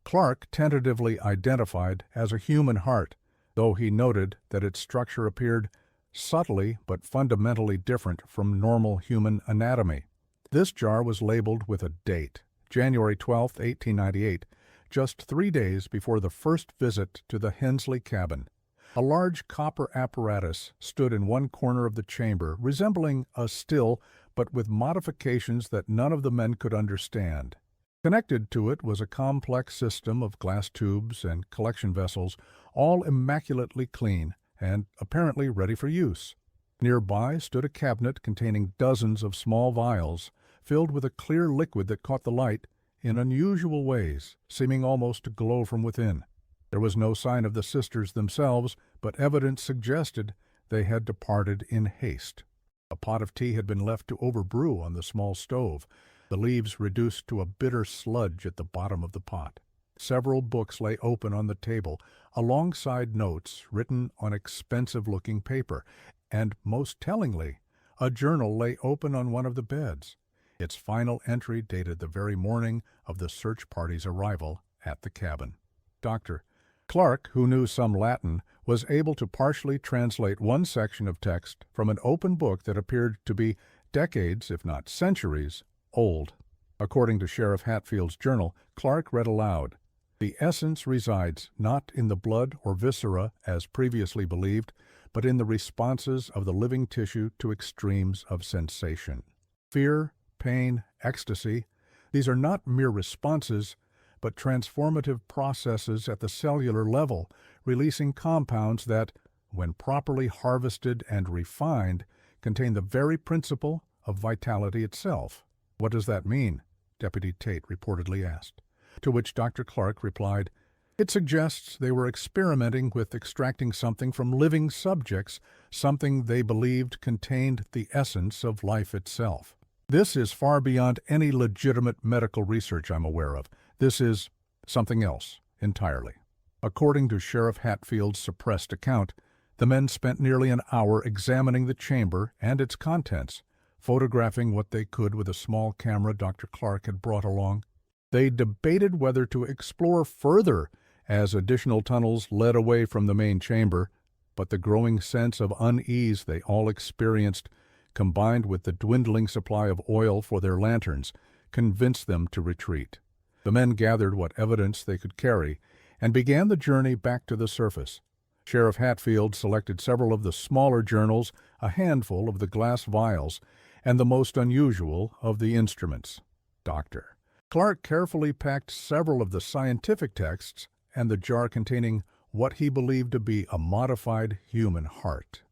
Clark tentatively identified as a human heart, though he noted that its structure appeared subtly but fundamentally different from normal human anatomy. This jar was labeled with a date, January 12, 1898, just 3 days before the first visit to the Hensley cabin. A large copper apparatus stood in one corner of the chamber, resembling a still, but with modifications that none of the men could understand. Connected to it was a complex system of glass tubes and collection vessels, all immaculately clean and apparently ready for use. Nearby stood a cabinet containing dozens of small vials, filled with a clear liquid that caught the light in unusual ways, seeming almost to glow from within. There was no sign of the sisters themselves, but evidence suggested they had departed in haste. A pot of tea had been left to overbrew on the small stove, the leaves reduced to a bitter sludge at the bottom of the pot. Several books lay open on the table, alongside notes written on expensive-looking paper, and, most tellingly, a journal lay open on one of the beds. Its final entry dated the very morning of the search party's arrival at the cabin. Dr. Clark, who knew some Latin, was able to partially translate one section of text from an open book that appeared to be decades, if not centuries, old. According to Sheriff Hatfield's journal, Clark read aloud, "The essence resides not in the blood or viscera, as previously believed, but in the responses of the living tissue to extremes of sensation. Fear, pain, ecstasy, these are not mere responses, but transformative processes at the cellular level, releasing compounds that, when properly harvested and refined, contain the very principle of vitality itself." "What does that mean?" Deputy Tate reportedly asked. To which Dr. Clark replied, "It suggests they were experimenting with extracting something from living subjects, something they believed contained the essence of life itself. This is far beyond any legitimate medical research I'm aware of. This is something else entirely." According to Sheriff Hatfield's suppressed account, the men spent nearly an hour examining the chamber and its contents, photographing what they could with a small camera Dr. Clark had brought along. They debated whether to explore further as additional tunnels led away from the main chamber, but the growing sense of unease they all experienced, combined with the dwindling supply of oil for their lanterns, convinced them to retreat. The men gathered what evidence they could carry and began the journey back to the surface. Sheriff Hatfield selected several of the smaller journals, a handful of the glass vials, and the most unusual of the instruments. Dr. Clark carefully packed several of the scientific texts and the jar containing what he believed to be a modified human heart.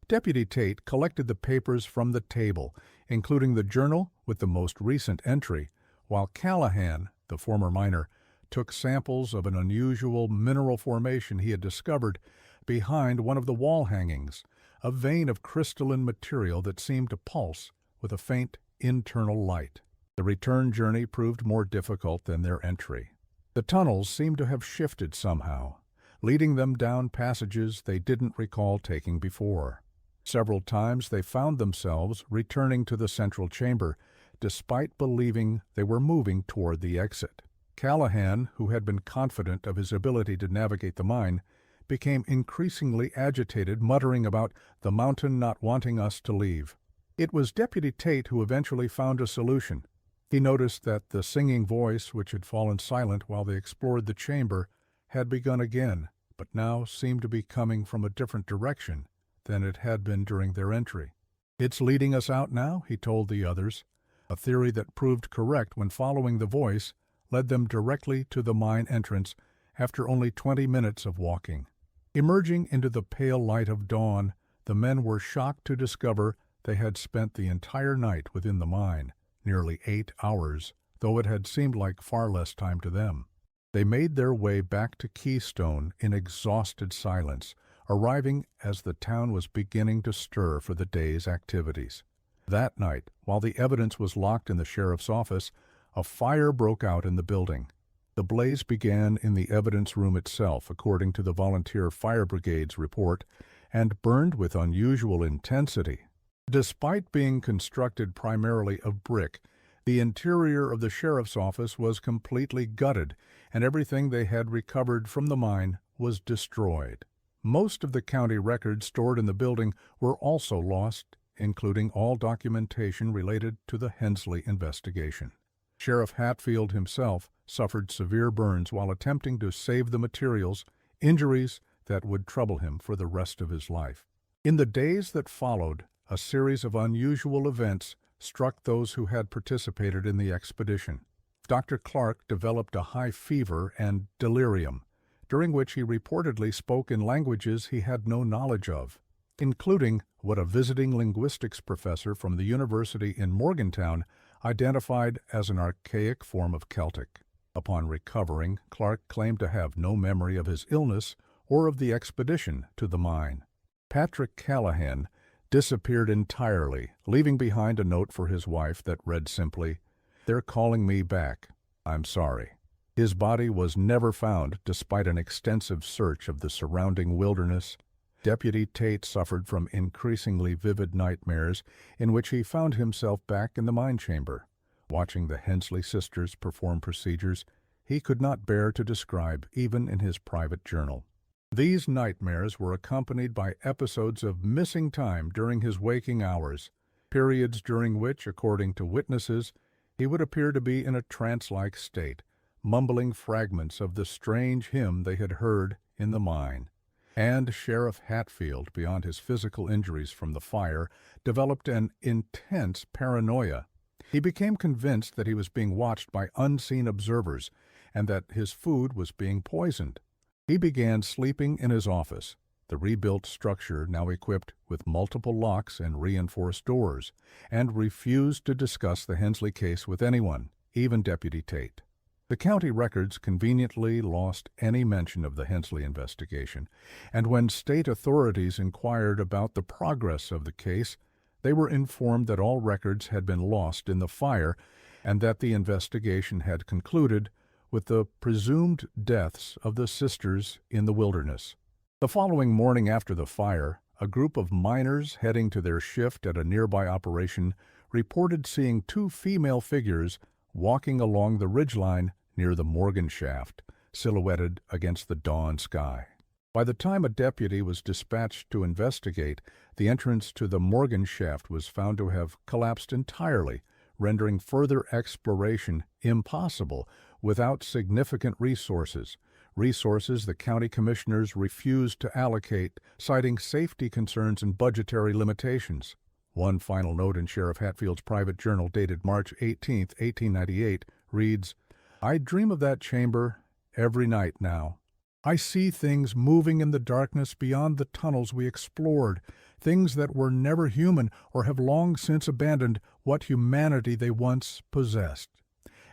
Deputy Tate collected the papers from the table, including the journal with the most recent entry, while Callahan, the former miner, took samples of an unusual mineral formation he had discovered behind one of the wall hangings, a vein of crystalline material that seemed to pulse with a faint internal light. The return journey proved more difficult than their entry. The tunnels seemed to have shifted somehow, leading them down passages they didn't recall taking before. Several times they found themselves returning to the central chamber, despite believing they were moving toward the exit. Callahan, who had been confident of his ability to navigate the mine, became increasingly agitated, muttering about the mountain not wanting us to leave. It was Deputy Tate who eventually found a solution. He noticed that the singing voice, which had fallen silent while they explored the chamber, had begun again, but now seemed to be coming from a different direction than it had been during their entry. "It's leading us out now," he told the others, a theory that proved correct when following the voice led them directly to the mine entrance after only 20 minutes of walking. Emerging into the pale light of dawn, the men were shocked to discover they had spent the entire night within the mine, nearly 8 hours, though it had seemed like far less time to them. They made their way back to Keystone in exhausted silence, arriving as the town was beginning to stir for the day's activities. That night, while the evidence was locked in the sheriff's office, a fire broke out in the building. The blaze began in the evidence room itself, according to the Volunteer Fire Brigade's report, and burned with unusual intensity. Despite being constructed primarily of brick, the interior of the sheriff's office was completely gutted, and everything they had recovered from the mine was destroyed. Most of the county records stored in the building were also lost, including all documentation related to the Hensley investigation. Sheriff Hatfield himself suffered severe burns while attempting to save the materials, injuries that would trouble him for the rest of his life. In the days that followed, a series of unusual events struck those who had participated in the expedition. Dr. Clark developed a high fever and delirium, during which he reportedly spoke in languages he had no knowledge of, including what a visiting linguistics professor from the university in Morgantown identified as an archaic form of Celtic. Upon recovering, Clark claimed to have no memory of his illness or of the expedition to the mine. Patrick Callahan disappeared entirely, leaving behind a note for his wife that read simply, "They're calling me back. I'm sorry." His body was never found despite an extensive search of the surrounding wilderness. Deputy Tate suffered from increasingly vivid nightmares in which he found himself back in the mine chamber. Watching the Hensley sisters perform procedures he could not bear to describe even in his private journal. These nightmares were accompanied by episodes of missing time during his waking hours, periods during which, according to witnesses, he would appear to be in a trance-like state, mumbling fragments of the strange hymn they had heard in the mine. And Sheriff Hatfield, beyond his physical injuries from the fire, developed an intense paranoia. He became convinced that he was being watched by unseen observers and that his food was being poisoned. He began sleeping in his office, the rebuilt structure now equipped with multiple locks and reinforced doors, and refused to discuss the Hensley case with anyone, even Deputy Tate. The county records conveniently lost any mention of the Hensley investigation, and when state authorities inquired about the progress of the case, they were informed that all records had been lost in the fire and that the investigation had concluded with the presumed deaths of the sisters in the wilderness. The following morning after the fire, a group of miners heading to their shift at a nearby operation reported seeing two female figures walking along the ridgeline near the Morgan shaft, silhouetted against the dawn sky. By the time a deputy was dispatched to investigate, the entrance to the Morgan shaft was found to have collapsed entirely, rendering further exploration impossible without significant resources the county commissioners refused to allocate, citing safety concerns and budgetary limitations. One final note in Sheriff Hatfield's private journal dated March 18, 1898, reads, "I dream of that chamber every night now. I see things moving in the darkness beyond the tunnels we explored, things that were never human or have long since abandoned what humanity they once possessed.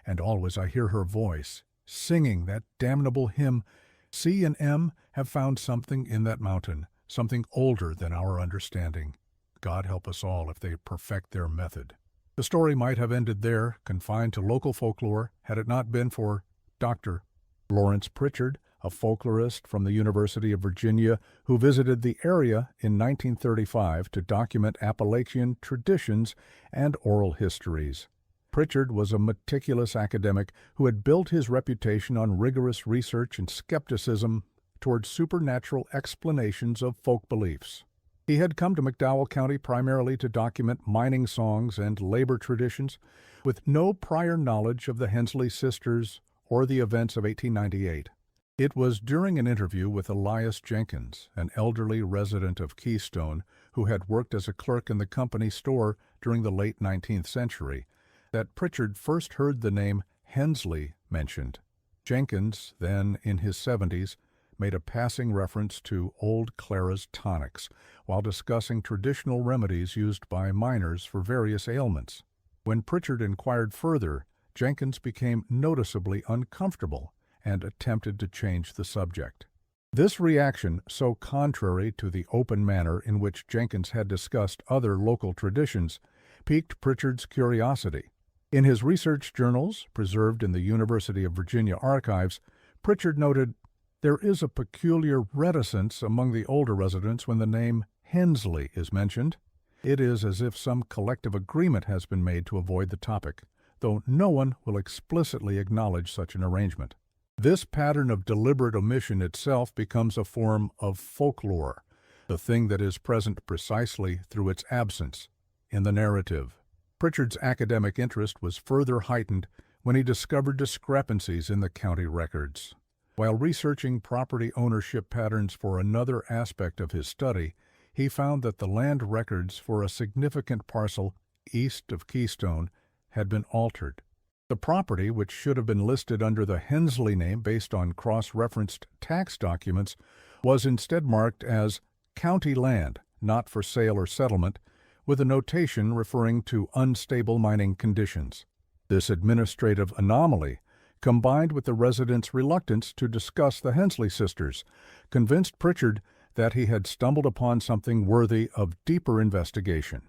And always I hear her voice, singing that damnable hymn, 'C and M have found something in that mountain, something older than our understanding. God help us all if they perfect their method.'" The story might have ended there, confined to local folklore, had it not been for Dr. Lawrence Pritchard, a folklorist from the University of Virginia who visited the area in 1935 to document Appalachian traditions and oral histories. Pritchard was a meticulous academic who had built his reputation on rigorous research and skepticism toward supernatural explanations of folk beliefs. He had come to McDowell County primarily to document mining songs and labor traditions, with no prior knowledge of the Hensley sisters or the events of 1898. It was during an interview with Elias Jenkins, an elderly resident of Keystone who had worked as a clerk in the company store during the late 19th century, that Pritchard first heard the name Hensley mentioned. Jenkins, then in his 70s, made a passing reference to Old Clara's tonics while discussing traditional remedies used by miners for various ailments. When Pritchard inquired further, Jenkins became noticeably uncomfortable and attempted to change the subject. This reaction, so contrary to the open manner in which Jenkins had discussed other local traditions, piqued Pritchard's curiosity. In his research journals, preserved in the University of Virginia archives, Pritchard noted, "There is a peculiar reticence among the older residents when the name Hensley is mentioned. It is as if some collective agreement has been made to avoid the topic, though no one will explicitly acknowledge such an arrangement." This pattern of deliberate omission itself becomes a form of folklore, the thing that is present precisely through its absence in the narrative. Pritchard's academic interest was further heightened when he discovered discrepancies in the county records. While researching property ownership patterns for another aspect of his study, he found that the land records for a significant parcel east of Keystone had been altered. The property, which should have been listed under the Hensley name based on cross-referenced tax documents, was instead marked as county land, not for sale or settlement, with a notation referring to unstable mining conditions. This administrative anomaly, combined with the residents' reluctance to discuss the Hensley sisters, convinced Pritchard that he had stumbled upon something worthy of deeper investigation.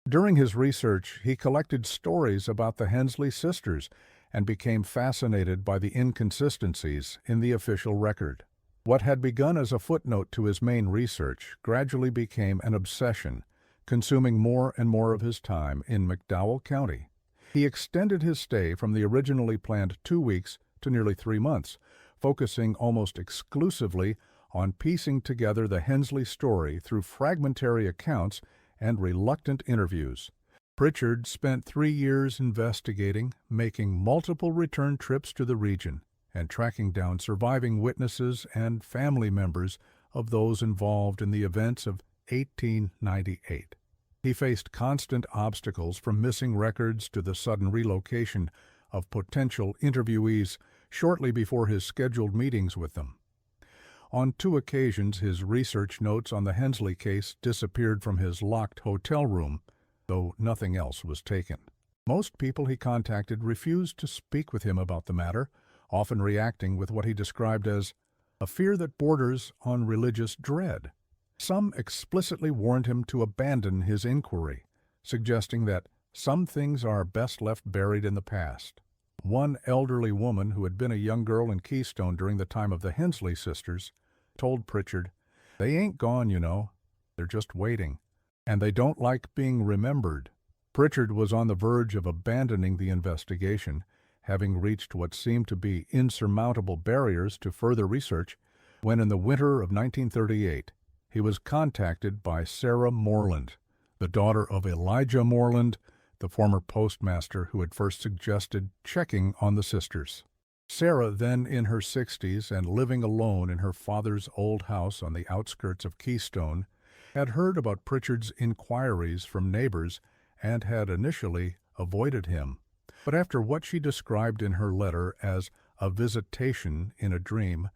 During his research, he collected stories about the Hensley sisters and became fascinated by the inconsistencies in the official record. What had begun as a footnote to his main research gradually became an obsession, consuming more and more of his time in McDowell County. He extended his stay from the originally planned 2 weeks to nearly 3 months, focusing almost exclusively on piecing together the Hensley story through fragmentary accounts and reluctant interviews. Pritchard spent 3 years investigating, making multiple return trips to the region, and tracking down surviving witnesses and family members of those involved in the events of 1898. He faced constant obstacles from missing records to the sudden relocation of potential interviewees shortly before his scheduled meetings with them. On 2 occasions, his research notes on the Hensley case disappeared from his locked hotel room, though nothing else was taken. Most people he contacted refused to speak with him about the matter, often reacting with what he described as a fear that borders on religious dread. Some explicitly warned him to abandon his inquiry, suggesting that some things are best left buried in the past. One elderly woman who had been a young girl in Keystone during the time of the Hensley sisters told Pritchard, "They ain't gone, you know. They're just waiting. And they don't like being remembered." Pritchard was on the verge of abandoning the investigation, having reached what seemed to be insurmountable barriers to further research, when in the winter of 1938, he was contacted by Sarah Moreland, the daughter of Elijah Moreland, the former postmaster who had first suggested checking on the sisters. Sarah, then in her 60s and living alone in her father's old house on the outskirts of Keystone, had heard about Pritchard's inquiries from neighbors and had initially avoided him. But after what she described in her letter as a visitation in a dream,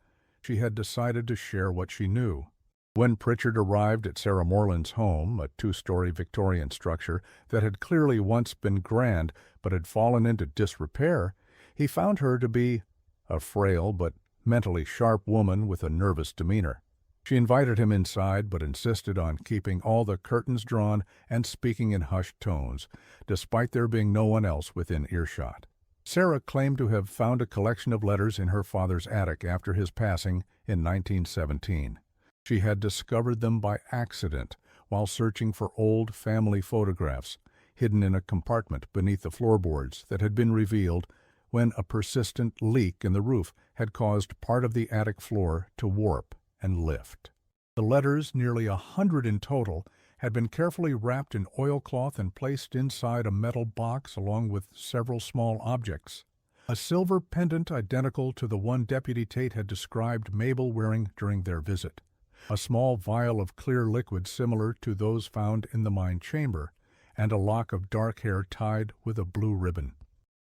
she had decided to share what she knew. When Pritchard arrived at Sarah Moreland's home, a 2-story Victorian structure that had clearly once been grand but had fallen into disrepair, he found her to be a frail but mentally sharp woman with a nervous demeanor. She invited him inside but insisted on keeping all the curtains drawn and speaking in hushed tones, despite there being no one else within earshot. Sarah claimed to have found a collection of letters in her father's attic after his passing in 1917. She had discovered them by accident while searching for old family photographs hidden in a compartment beneath the floorboards that had been revealed when a persistent leak in the roof had caused part of the attic floor to warp and lift. The letters, nearly 100 in total, had been carefully wrapped in oilcloth and placed inside a metal box along with several small objects. A silver pendant identical to the one Deputy Tate had described Mabel wearing during their visit. A small vial of clear liquid similar to those found in the mine chamber, and a lock of dark hair tied with a blue ribbon.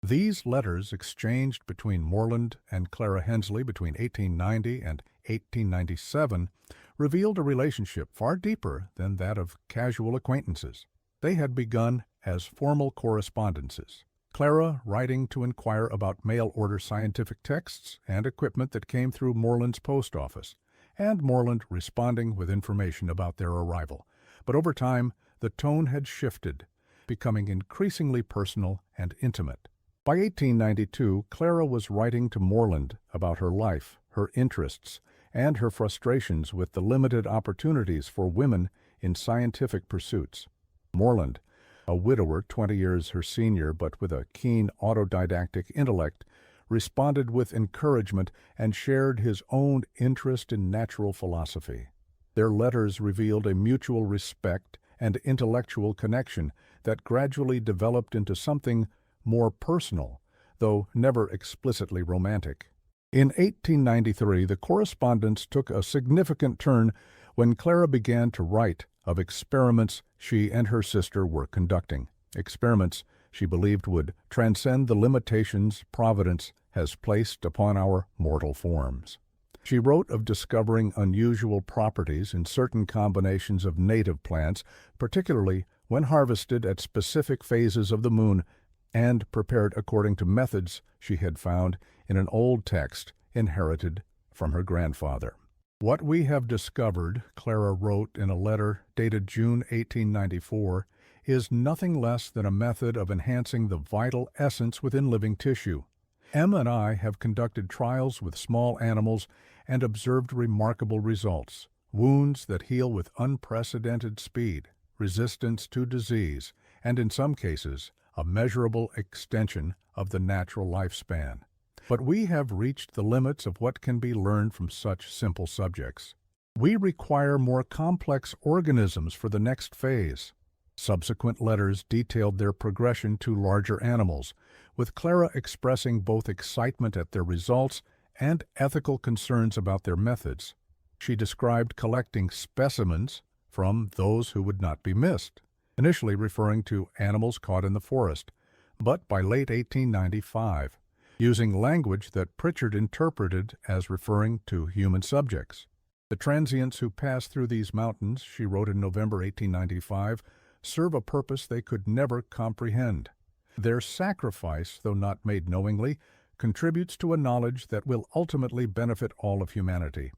These letters, exchanged between Moreland and Clara Hensley between 1890 and 1897, revealed a relationship far deeper than that of casual acquaintances. They had begun as formal correspondences, Clara writing to inquire about mail-order scientific texts and equipment that came through Moreland's post office, and Moreland responding with information about their arrival. But over time, the tone had shifted, becoming increasingly personal and intimate. By 1892, Clara was writing to Moreland about her life, her interests, and her frustrations with the limited opportunities for women in scientific pursuits. Moreland, a widower 20 years her senior but with a keen autodidactic intellect, responded with encouragement, and shared his own interest in natural philosophy. Their letters revealed a mutual respect and intellectual connection that gradually developed into something more personal, though never explicitly romantic. In 1893, the correspondence took a significant turn when Clara began to write of experiments she and her sister were conducting, experiments she believed would transcend the limitations Providence has placed upon our mortal forms. She wrote of discovering unusual properties in certain combinations of native plants, particularly when harvested at specific phases of the moon, and prepared according to methods she had found in an old text inherited from her grandfather. "What we have discovered," Clara wrote in a letter dated June 1894, "is nothing less than a method of enhancing the vital essence within living tissue. M and I have conducted trials with small animals and observed remarkable results: wounds that heal with unprecedented speed, resistance to disease, and in some cases, a measurable extension of the natural lifespan. But we have reached the limits of what can be learned from such simple subjects. We require more complex organisms for the next phase." Subsequent letters detailed their progression to larger animals, with Clara expressing both excitement at their results and ethical concerns about their methods. She described collecting specimens from those who would not be missed, initially referring to animals caught in the forest, but by late 1895, using language that Pritchard interpreted as referring to human subjects. "The transients who pass through these mountains," she wrote in November 1895, "serve a purpose they could never comprehend. Their sacrifice, though not made knowingly, contributes to a knowledge that will ultimately benefit all of humanity.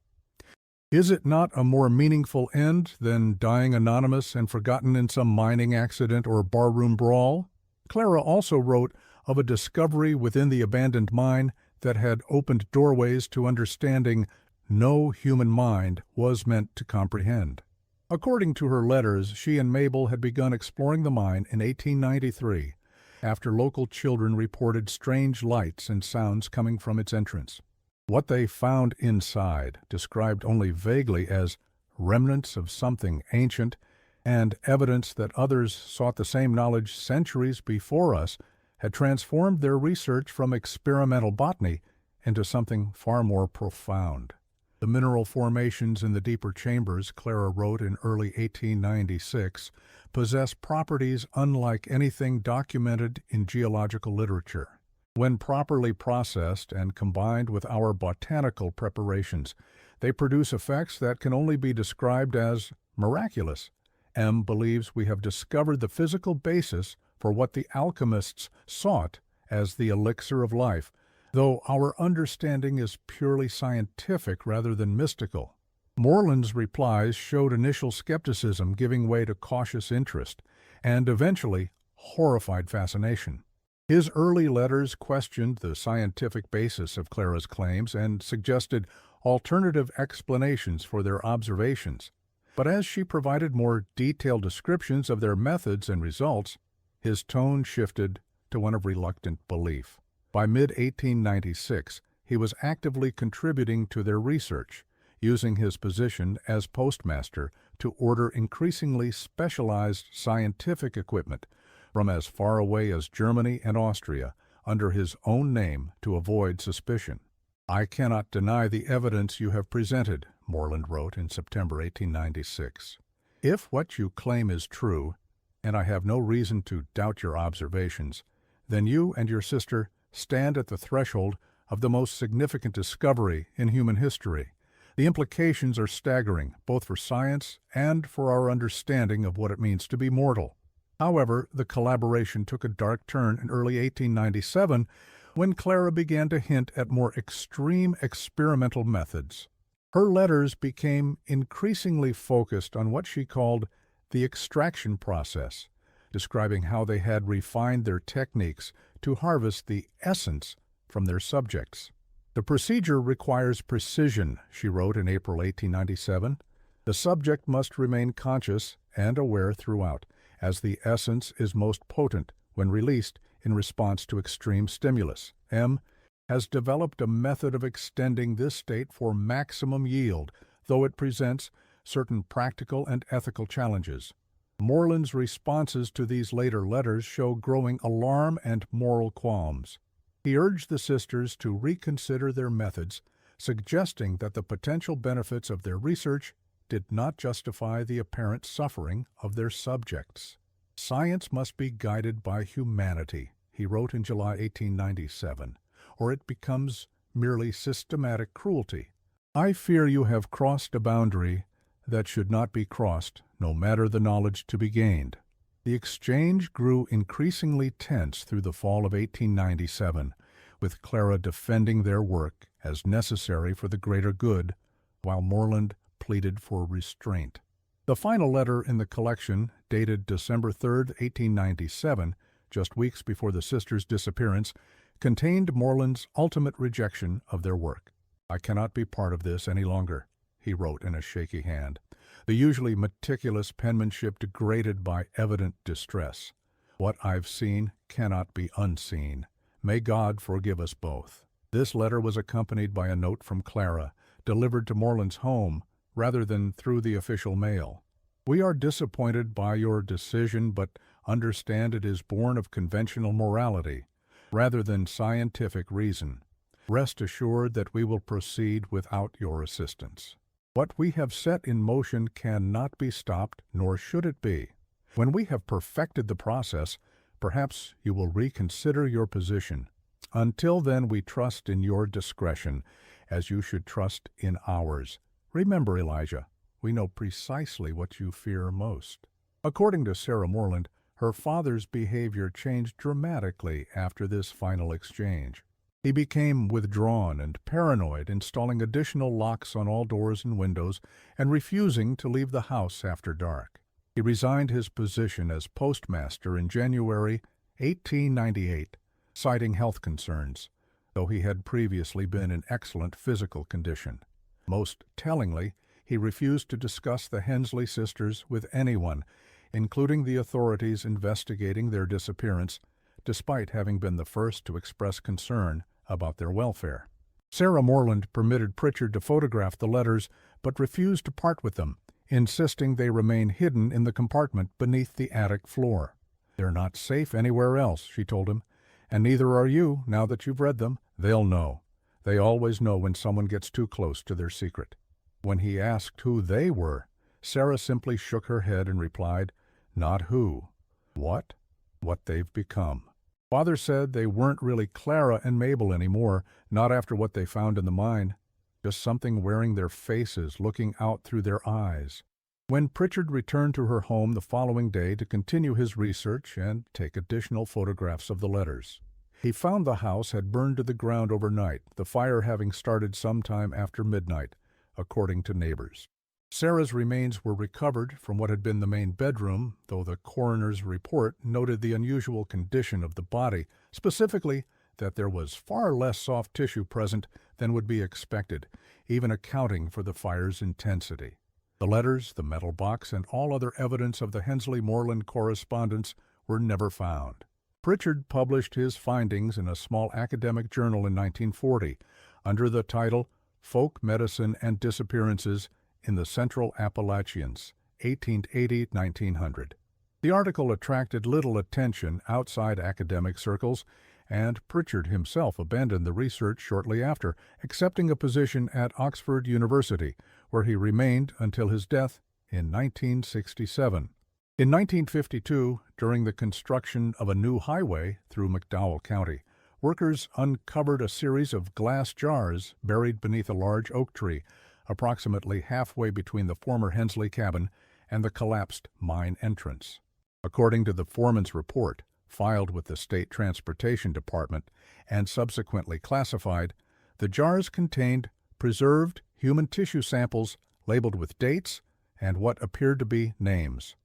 Is it not a more meaningful end than dying anonymous and forgotten in some mining accident or barroom brawl?" Clara also wrote of a discovery within the abandoned mine that had opened doorways to understanding no human mind was meant to comprehend. According to her letters, she and Mabel had begun exploring the mine in 1893, after local children reported strange lights and sounds coming from its entrance. What they found inside, described only vaguely as remnants of something ancient and evidence that others sought the same knowledge centuries before us, had transformed their research from experimental botany into something far more profound. The mineral formations in the deeper chambers, Clara wrote in early 1896, possess properties unlike anything documented in geological literature. When properly processed and combined with our botanical preparations, they produce effects that can only be described as miraculous. M believes we have discovered the physical basis for what the alchemists sought as the elixir of life, though our understanding is purely scientific rather than mystical. Moreland's replies showed initial skepticism giving way to cautious interest, and eventually horrified fascination. His early letters questioned the scientific basis of Clara's claims and suggested alternative explanations for their observations. But as she provided more detailed descriptions of their methods and results, his tone shifted to one of reluctant belief. By mid-1896, he was actively contributing to their research, using his position as postmaster to order increasingly specialized scientific equipment from as far away as Germany and Austria under his own name to avoid suspicion. "I cannot deny the evidence you have presented," Moreland wrote in September 1896. "If what you claim is true, and I have no reason to doubt your observations, then you and your sister stand at the threshold of the most significant discovery in human history. The implications are staggering, both for science and for our understanding of what it means to be mortal." However, the collaboration took a dark turn in early 1897 when Clara began to hint at more extreme experimental methods. Her letters became increasingly focused on what she called the extraction process, describing how they had refined their techniques to harvest the essence from their subjects. "The procedure requires precision," she wrote in April 1897. "The subject must remain conscious and aware throughout, as the essence is most potent when released in response to extreme stimulus. M. has developed a method of extending this state for maximum yield, though it presents certain practical and ethical challenges. Moreland's responses to these later letters show growing alarm and moral qualms. He urged the sisters to reconsider their methods, suggesting that the potential benefits of their research did not justify the apparent suffering of their subjects. "Science must be guided by humanity," he wrote in July 1897, "or it becomes merely systematic cruelty. I fear you have crossed a boundary that should not be crossed, no matter the knowledge to be gained." The exchange grew increasingly tense through the fall of 1897, with Clara defending their work as necessary for the greater good, while Moreland pleaded for restraint. The final letter in the collection, dated December 3, 1897, just weeks before the sisters' disappearance, contained Moreland's ultimate rejection of their work. "I cannot be part of this any longer," he wrote in a shaky hand, the usually meticulous penmanship degraded by evident distress. "What I've seen cannot be unseen. May God forgive us both." This letter was accompanied by a note from Clara, delivered to Moreland's home rather than through the official mail. "We are disappointed by your decision, but understand it is born of conventional morality rather than scientific reason. Rest assured that we will proceed without your assistance. What we have set in motion cannot be stopped, nor should it be. When we have perfected the process, perhaps you will reconsider your position. Until then, we trust in your discretion, as you should trust in ours. Remember, Elijah, we know precisely what you fear most." According to Sarah Moreland, her father's behavior changed dramatically after this final exchange. He became withdrawn and paranoid, installing additional locks on all doors and windows and refusing to leave the house after dark. He resigned his position as postmaster in January 1898, citing health concerns, though he had previously been in excellent physical condition. Most tellingly, he refused to discuss the Hensley sisters with anyone, including the authorities investigating their disappearance, despite having been the first to express concern about their welfare. Sarah Moreland permitted Pritchard to photograph the letters, but refused to part with them, insisting they remain hidden in the compartment beneath the attic floor. "They're not safe anywhere else," she told him, "and neither are you, now that you've read them. They'll know. They always know when someone gets too close to their secret." When he asked who they were, Sarah simply shook her head and replied, "Not who. What? What they've become. Father said they weren't really Clara and Mabel anymore, not after what they found in the mine. Just something wearing their faces, looking out through their eyes." When Pritchard returned to her home the following day to continue his research and take additional photographs of the letters, he found the house had burned to the ground overnight, the fire having started sometime after midnight, according to neighbors. Sarah's remains were recovered from what had been the main bedroom, though the coroner's report noted the unusual condition of the body, specifically that there was far less soft tissue present than would be expected, even accounting for the fire's intensity. The letters, the metal box, and all other evidence of the Hensley-Moreland correspondence were never found. Pritchard published his findings in a small academic journal in 1940 under the title Folk Medicine and Disappearances in the Central Appalachians, 1880-1900. The article attracted little attention outside academic circles, and Pritchard himself abandoned the research shortly after, accepting a position at Oxford University, where he remained until his death in 1967. In 1952, during the construction of a new highway through McDowell County, workers uncovered a series of glass jars buried beneath a large oak tree, approximately halfway between the former Hensley cabin and the collapsed mine entrance. According to the foreman's report, filed with the State Transportation Department and subsequently classified, the jars contained preserved human tissue samples labeled with dates and what appeared to be names.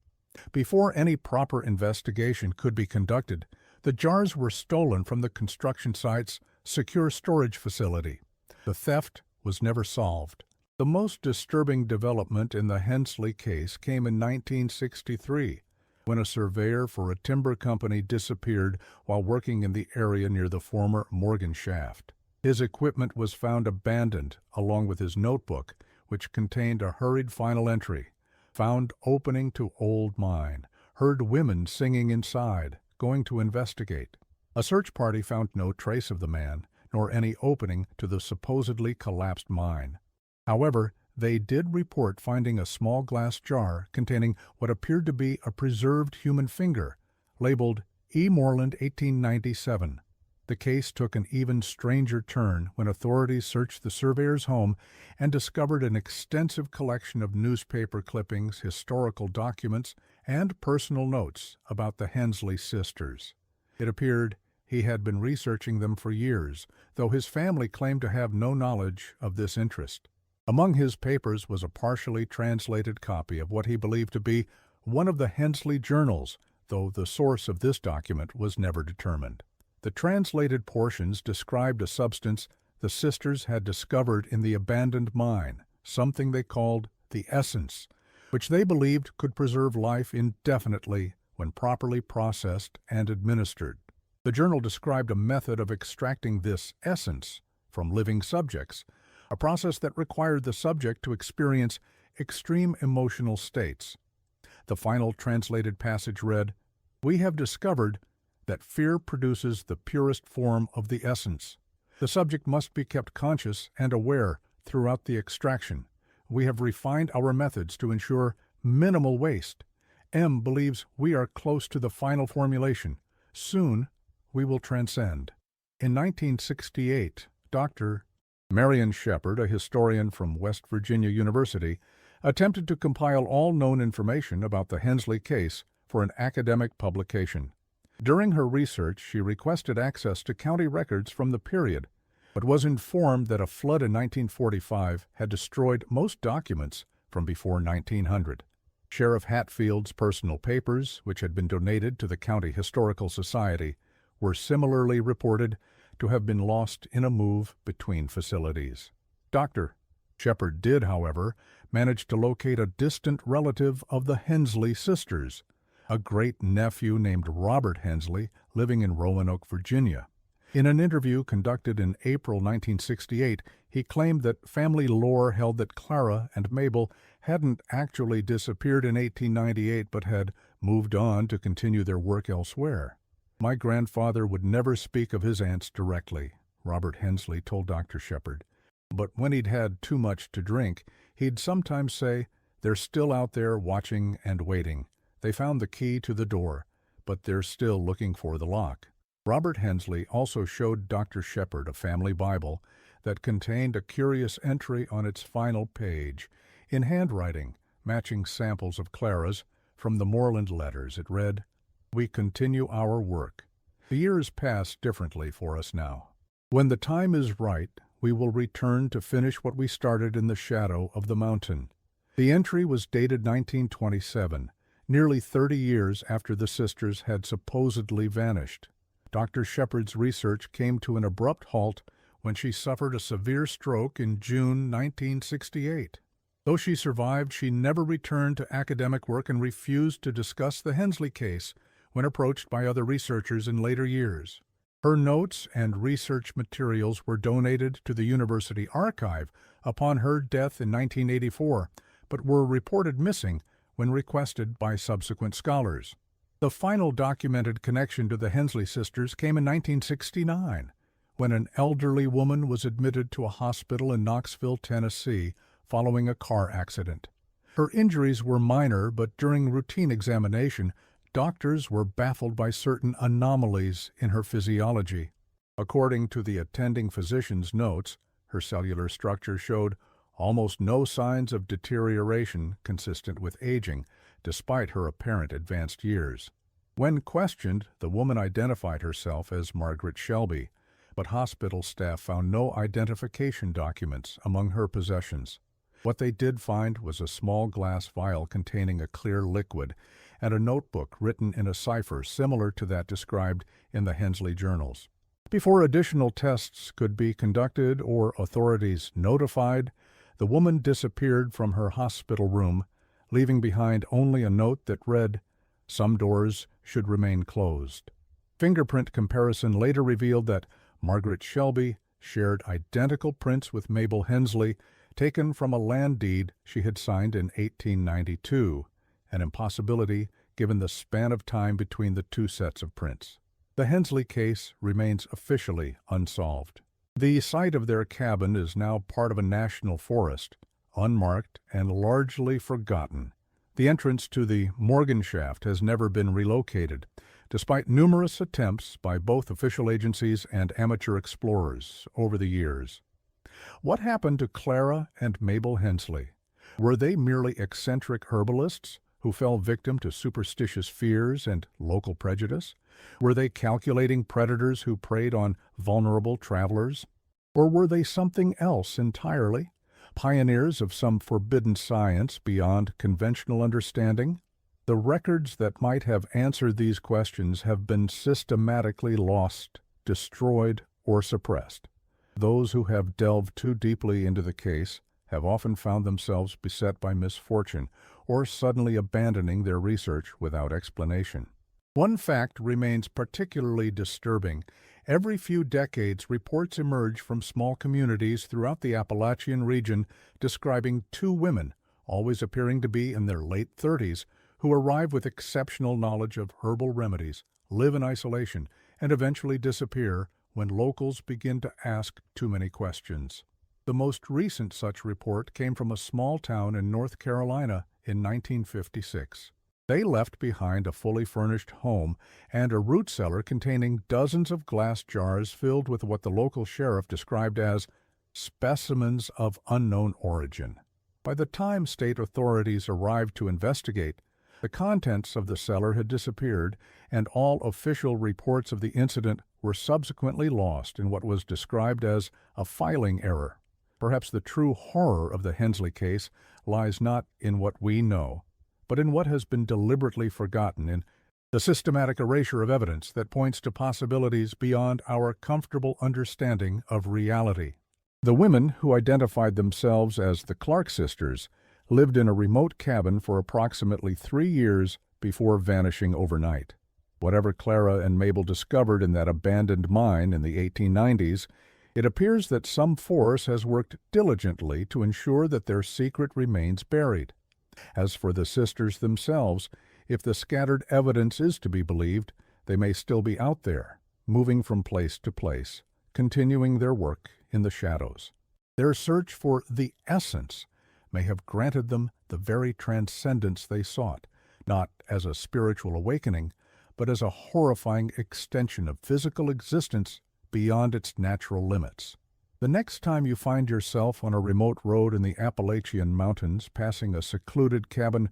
Before any proper investigation could be conducted, the jars were stolen from the construction site's secure storage facility. The theft was never solved. The most disturbing development in the Hensley case came in 1963, when a surveyor for a timber company disappeared while working in the area near the former Morgan shaft. His equipment was found abandoned, along with his notebook, which contained a hurried final entry. Found opening to old mine. Heard women singing inside, going to investigate. A search party found no trace of the man, nor any opening to the supposedly collapsed mine. However, they did report finding a small glass jar containing what appeared to be a preserved human finger, labeled E. Moreland 1897. The case took an even stranger turn when authorities searched the surveyor's home and discovered an extensive collection of newspaper clippings, historical documents, and personal notes about the Hensley sisters. It appeared he had been researching them for years, though his family claimed to have no knowledge of this interest. Among his papers was a partially translated copy of what he believed to be one of the Hensley journals, though the source of this document was never determined. The translated portions described a substance the sisters had discovered in the abandoned mine, something they called the essence, which they believed could preserve life indefinitely when properly processed and administered. The journal described a method of extracting this essence from living subjects, a process that required the subject to experience extreme emotional states. The final translated passage read, "We have discovered that fear produces the purest form of the essence. The subject must be kept conscious and aware throughout the extraction. We have refined our methods to ensure minimal waste. M believes we are close to the final formulation. Soon, we will transcend." In 1968, Dr. Marion Shepard, a historian from West Virginia University, attempted to compile all known information about the Hensley case for an academic publication. During her research, she requested access to county records from the period, but was informed that a flood in 1945 had destroyed most documents from before 1900. Sheriff Hatfield's personal papers, which had been donated to the County Historical Society, were similarly reported to have been lost in a move between facilities. Dr. Shepard did, however, manage to locate a distant relative of the Hensley sisters, a great-nephew named Robert Hensley living in Roanoke, Virginia. In an interview conducted in April 1968, he claimed that family lore held that Clara and Mabel hadn't actually disappeared in 1898 but had moved on to continue their work elsewhere. "My grandfather would never speak of his aunts directly," Robert Hensley told Dr. Shepard. "But when he'd had too much to drink, he'd sometimes say, 'They're still out there watching and waiting. They found the key to the door, but they're still looking for the lock.'" Robert Hensley also showed Dr. Shepard a family Bible that contained a curious entry on its final page. In handwriting, matching samples of Clara's, from the Moreland letters, it read, "We continue our work. The years pass differently for us now. When the time is right, we will return to finish what we started in the shadow of the mountain." The entry was dated 1927, nearly 30 years after the sisters had supposedly vanished. Dr. Shepard's research came to an abrupt halt when she suffered a severe stroke in June 1968. Though she survived, she never returned to academic work and refused to discuss the Hensley case when approached by other researchers in later years. Her notes and research materials were donated to the university archive upon her death in 1984, but were reported missing when requested by subsequent scholars. The final documented connection to the Hensley sisters came in 1969, when an elderly woman was admitted to a hospital in Knoxville, Tennessee, following a car accident. Her injuries were minor, but during routine examination, doctors were baffled by certain anomalies in her physiology. According to the attending physician's notes, her cellular structure showed almost no signs of deterioration consistent with aging, despite her apparent advanced years. When questioned, the woman identified herself as Margaret Shelby, but hospital staff found no identification documents among her possessions. What they did find was a small glass vial containing a clear liquid and a notebook written in a cipher similar to that described in the Hensley journals. Before additional tests could be conducted or authorities notified, the woman disappeared from her hospital room, leaving behind only a note that read, "Some doors should remain closed." Fingerprint comparison later revealed that Margaret Shelby shared identical prints with Mabel Hensley, taken from a land deed she had signed in 1892, an impossibility given the span of time between the two sets of prints. The Hensley case remains officially unsolved. The site of their cabin is now part of a national forest, unmarked and largely forgotten. The entrance to the Morgan Shaft has never been relocated, despite numerous attempts by both official agencies and amateur explorers over the years. What happened to Clara and Mabel Hensley? Were they merely eccentric herbalists who fell victim to superstitious fears and local prejudice? Were they calculating predators who preyed on vulnerable travelers? Or were they something else entirely? Pioneers of some forbidden science beyond conventional understanding? The records that might have answered these questions have been systematically lost, destroyed, or suppressed. Those who have delved too deeply into the case have often found themselves beset by misfortune or suddenly abandoning their research without explanation. One fact remains particularly disturbing. Every few decades, reports emerge from small communities throughout the Appalachian region describing two women, always appearing to be in their late 30s, who arrive with exceptional knowledge of herbal remedies, live in isolation, and eventually disappear when locals begin to ask too many questions. The most recent such report came from a small town in North Carolina in 1956. They left behind a fully furnished home and a root cellar containing dozens of glass jars filled with what the local sheriff described as specimens of unknown origin. By the time state authorities arrived to investigate, the contents of the cellar had disappeared, and all official reports of the incident were subsequently lost in what was described as a filing error. Perhaps the true horror of the Hensley case lies not in what we know, but in what has been deliberately forgotten, in the systematic erasure of evidence that points to possibilities beyond our comfortable understanding of reality. The women, who identified themselves as the Clark sisters, lived in a remote cabin for approximately 3 years before vanishing overnight. Whatever Clara and Mabel discovered in that abandoned mine in the 1890s, it appears that some force has worked diligently to ensure that their secret remains buried. As for the sisters themselves, if the scattered evidence is to be believed, they may still be out there, moving from place to place, continuing their work in the shadows. Their search for the essence may have granted them the very transcendence they sought, not as a spiritual awakening, but as a horrifying extension of physical existence beyond its natural limits. The next time you find yourself on a remote road in the Appalachian Mountains, passing a secluded cabin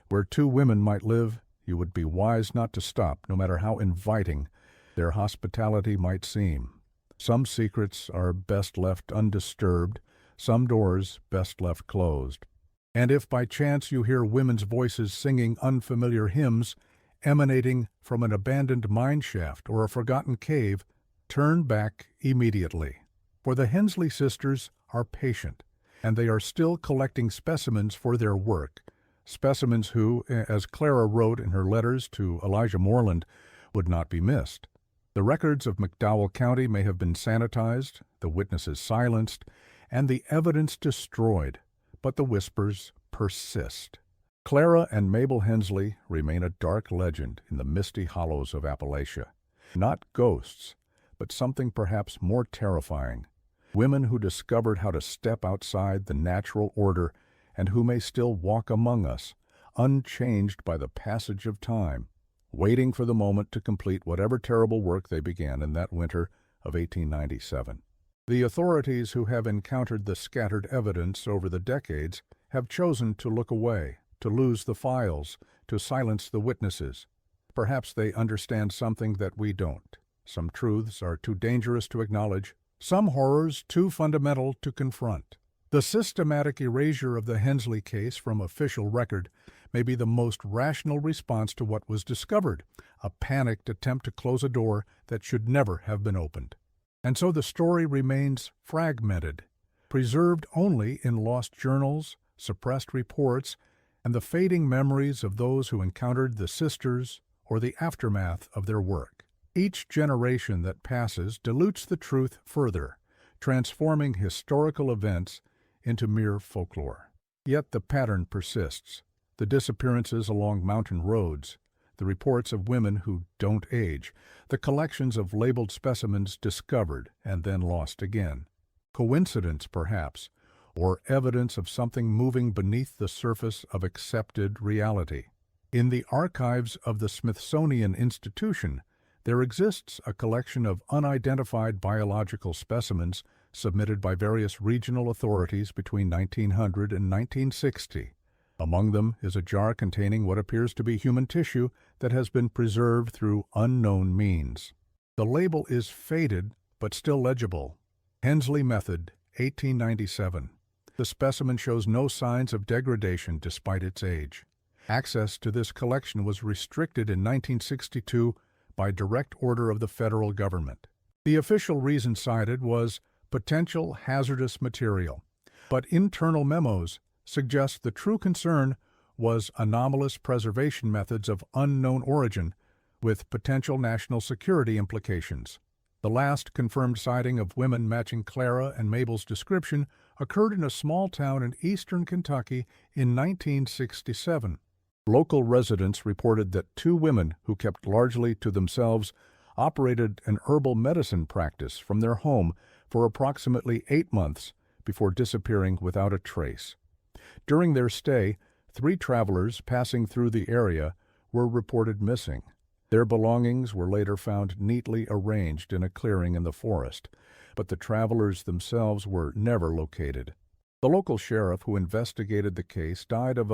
where two women might live, you would be wise not to stop, no matter how inviting their hospitality might seem. Some secrets are best left undisturbed, some doors best left closed. And if by chance you hear women's voices singing unfamiliar hymns emanating from an abandoned mine shaft or a forgotten cave, turn back immediately. For the Hensley sisters are patient, and they are still collecting specimens for their work, specimens who, as Clara wrote in her letters to Elijah Moreland, would not be missed. The records of McDowell County may have been sanitized, the witnesses silenced, and the evidence destroyed, but the whispers persist. Clara and Mabel Hensley remain a dark legend in the misty hollows of Appalachia. Not ghosts, but something perhaps more terrifying. Women who discovered how to step outside the natural order and who may still walk among us, unchanged by the passage of time, waiting for the moment to complete whatever terrible work they began in that winter of 1897. The authorities who have encountered the scattered evidence over the decades have chosen to look away, to lose the files, to silence the witnesses. Perhaps they understand something that we don't. Some truths are too dangerous to acknowledge, some horrors too fundamental to confront. The systematic erasure of the Hensley case from official record may be the most rational response to what was discovered, a panicked attempt to close a door that should never have been opened. And so the story remains fragmented, preserved only in lost journals, suppressed reports, and the fading memories of those who encountered the sisters or the aftermath of their work. Each generation that passes dilutes the truth further, transforming historical events into mere folklore. Yet the pattern persists. The disappearances along mountain roads, the reports of women who don't age, the collections of labeled specimens discovered and then lost again. Coincidence, perhaps, or evidence of something moving beneath the surface of accepted reality. In the archives of the Smithsonian Institution, there exists a collection of unidentified biological specimens submitted by various regional authorities between 1900 and 1960. Among them is a jar containing what appears to be human tissue that has been preserved through unknown means. The label is faded but still legible. Hensley Method, 1897. The specimen shows no signs of degradation despite its age. Access to this collection was restricted in 1962 by direct order of the federal government. The official reason cited was potential hazardous material, but internal memos suggest the true concern was anomalous preservation methods of unknown origin with potential national security implications. The last confirmed sighting of women matching Clara and Mabel's description occurred in a small town in eastern Kentucky in 1967. Local residents reported that two women who kept largely to themselves operated an herbal medicine practice from their home for approximately 8 months before disappearing without a trace. During their stay, 3 travelers passing through the area were reported missing. Their belongings were later found neatly arranged in a clearing in the forest, but the travelers themselves were never located. The local sheriff who investigated the case died of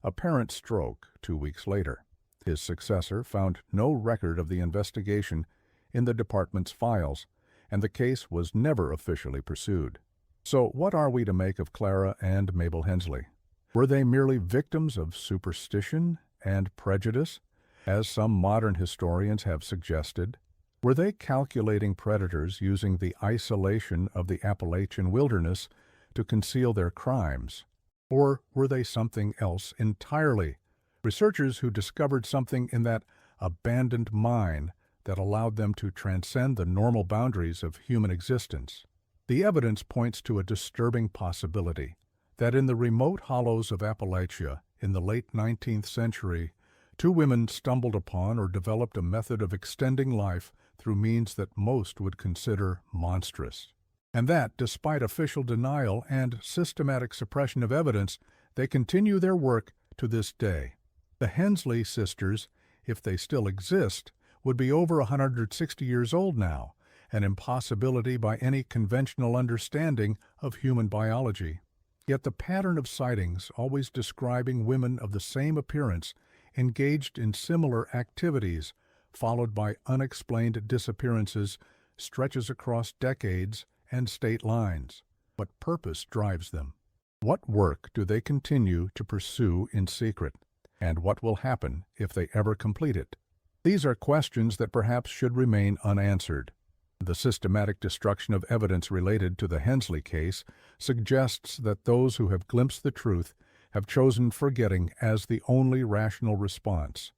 apparent stroke 2 weeks later. His successor found no record of the investigation in the department's files, and the case was never officially pursued. So what are we to make of Clara and Mabel Hensley? Were they merely victims of superstition and prejudice, as some modern historians have suggested? Were they calculating predators using the isolation of the Appalachian wilderness to conceal their crimes? Or were they something else entirely? Researchers who discovered something in that abandoned mine that allowed them to transcend the normal boundaries of human existence. The evidence points to a disturbing possibility that in the remote hollows of Appalachia in the late 19th century, 2 women stumbled upon or developed a method of extending life through means that most would consider monstrous. And that, despite official denial and systematic suppression of evidence, they continue their work to this day. The Hensley sisters, if they still exist, would be over 160 years old now, an impossibility by any conventional understanding of human biology. Yet the pattern of sightings, always describing women of the same appearance, engaged in similar activities, followed by unexplained disappearances, stretches across decades and state lines. What purpose drives them? What work do they continue to pursue in secret? And what will happen if they ever complete it? These are questions that perhaps should remain unanswered. The systematic destruction of evidence related to the Hensley case suggests that those who have glimpsed the truth have chosen forgetting as the only rational response.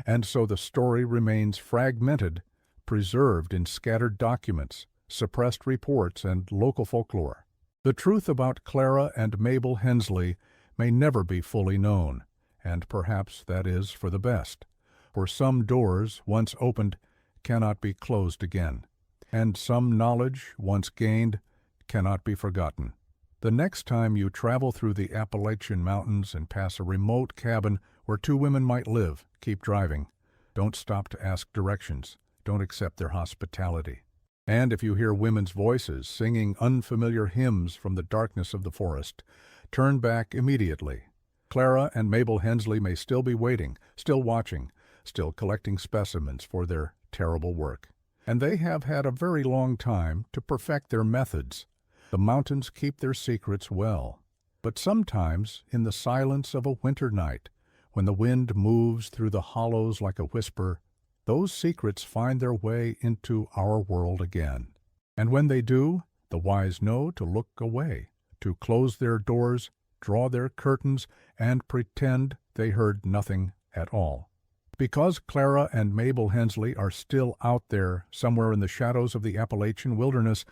And so the story remains fragmented, preserved in scattered documents, suppressed reports, and local folklore. The truth about Clara and Mabel Hensley may never be fully known, and perhaps that is for the best, for some doors, once opened, cannot be closed again, and some knowledge, once gained, cannot be forgotten. The next time you travel through the Appalachian Mountains and pass a remote cabin where 2 women might live, keep driving. Don't stop to ask directions. Don't accept their hospitality. And if you hear women's voices singing unfamiliar hymns from the darkness of the forest, turn back immediately. Clara and Mabel Hensley may still be waiting, still watching, still collecting specimens for their terrible work. And they have had a very long time to perfect their methods. The mountains keep their secrets well. But sometimes, in the silence of a winter night, when the wind moves through the hollows like a whisper, those secrets find their way into our world again. And when they do, the wise know to look away, to close their doors, draw their curtains, and pretend they heard nothing at all. Because Clara and Mabel Hensley are still out there somewhere in the shadows of the Appalachian wilderness,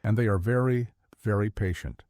and they are very, very patient.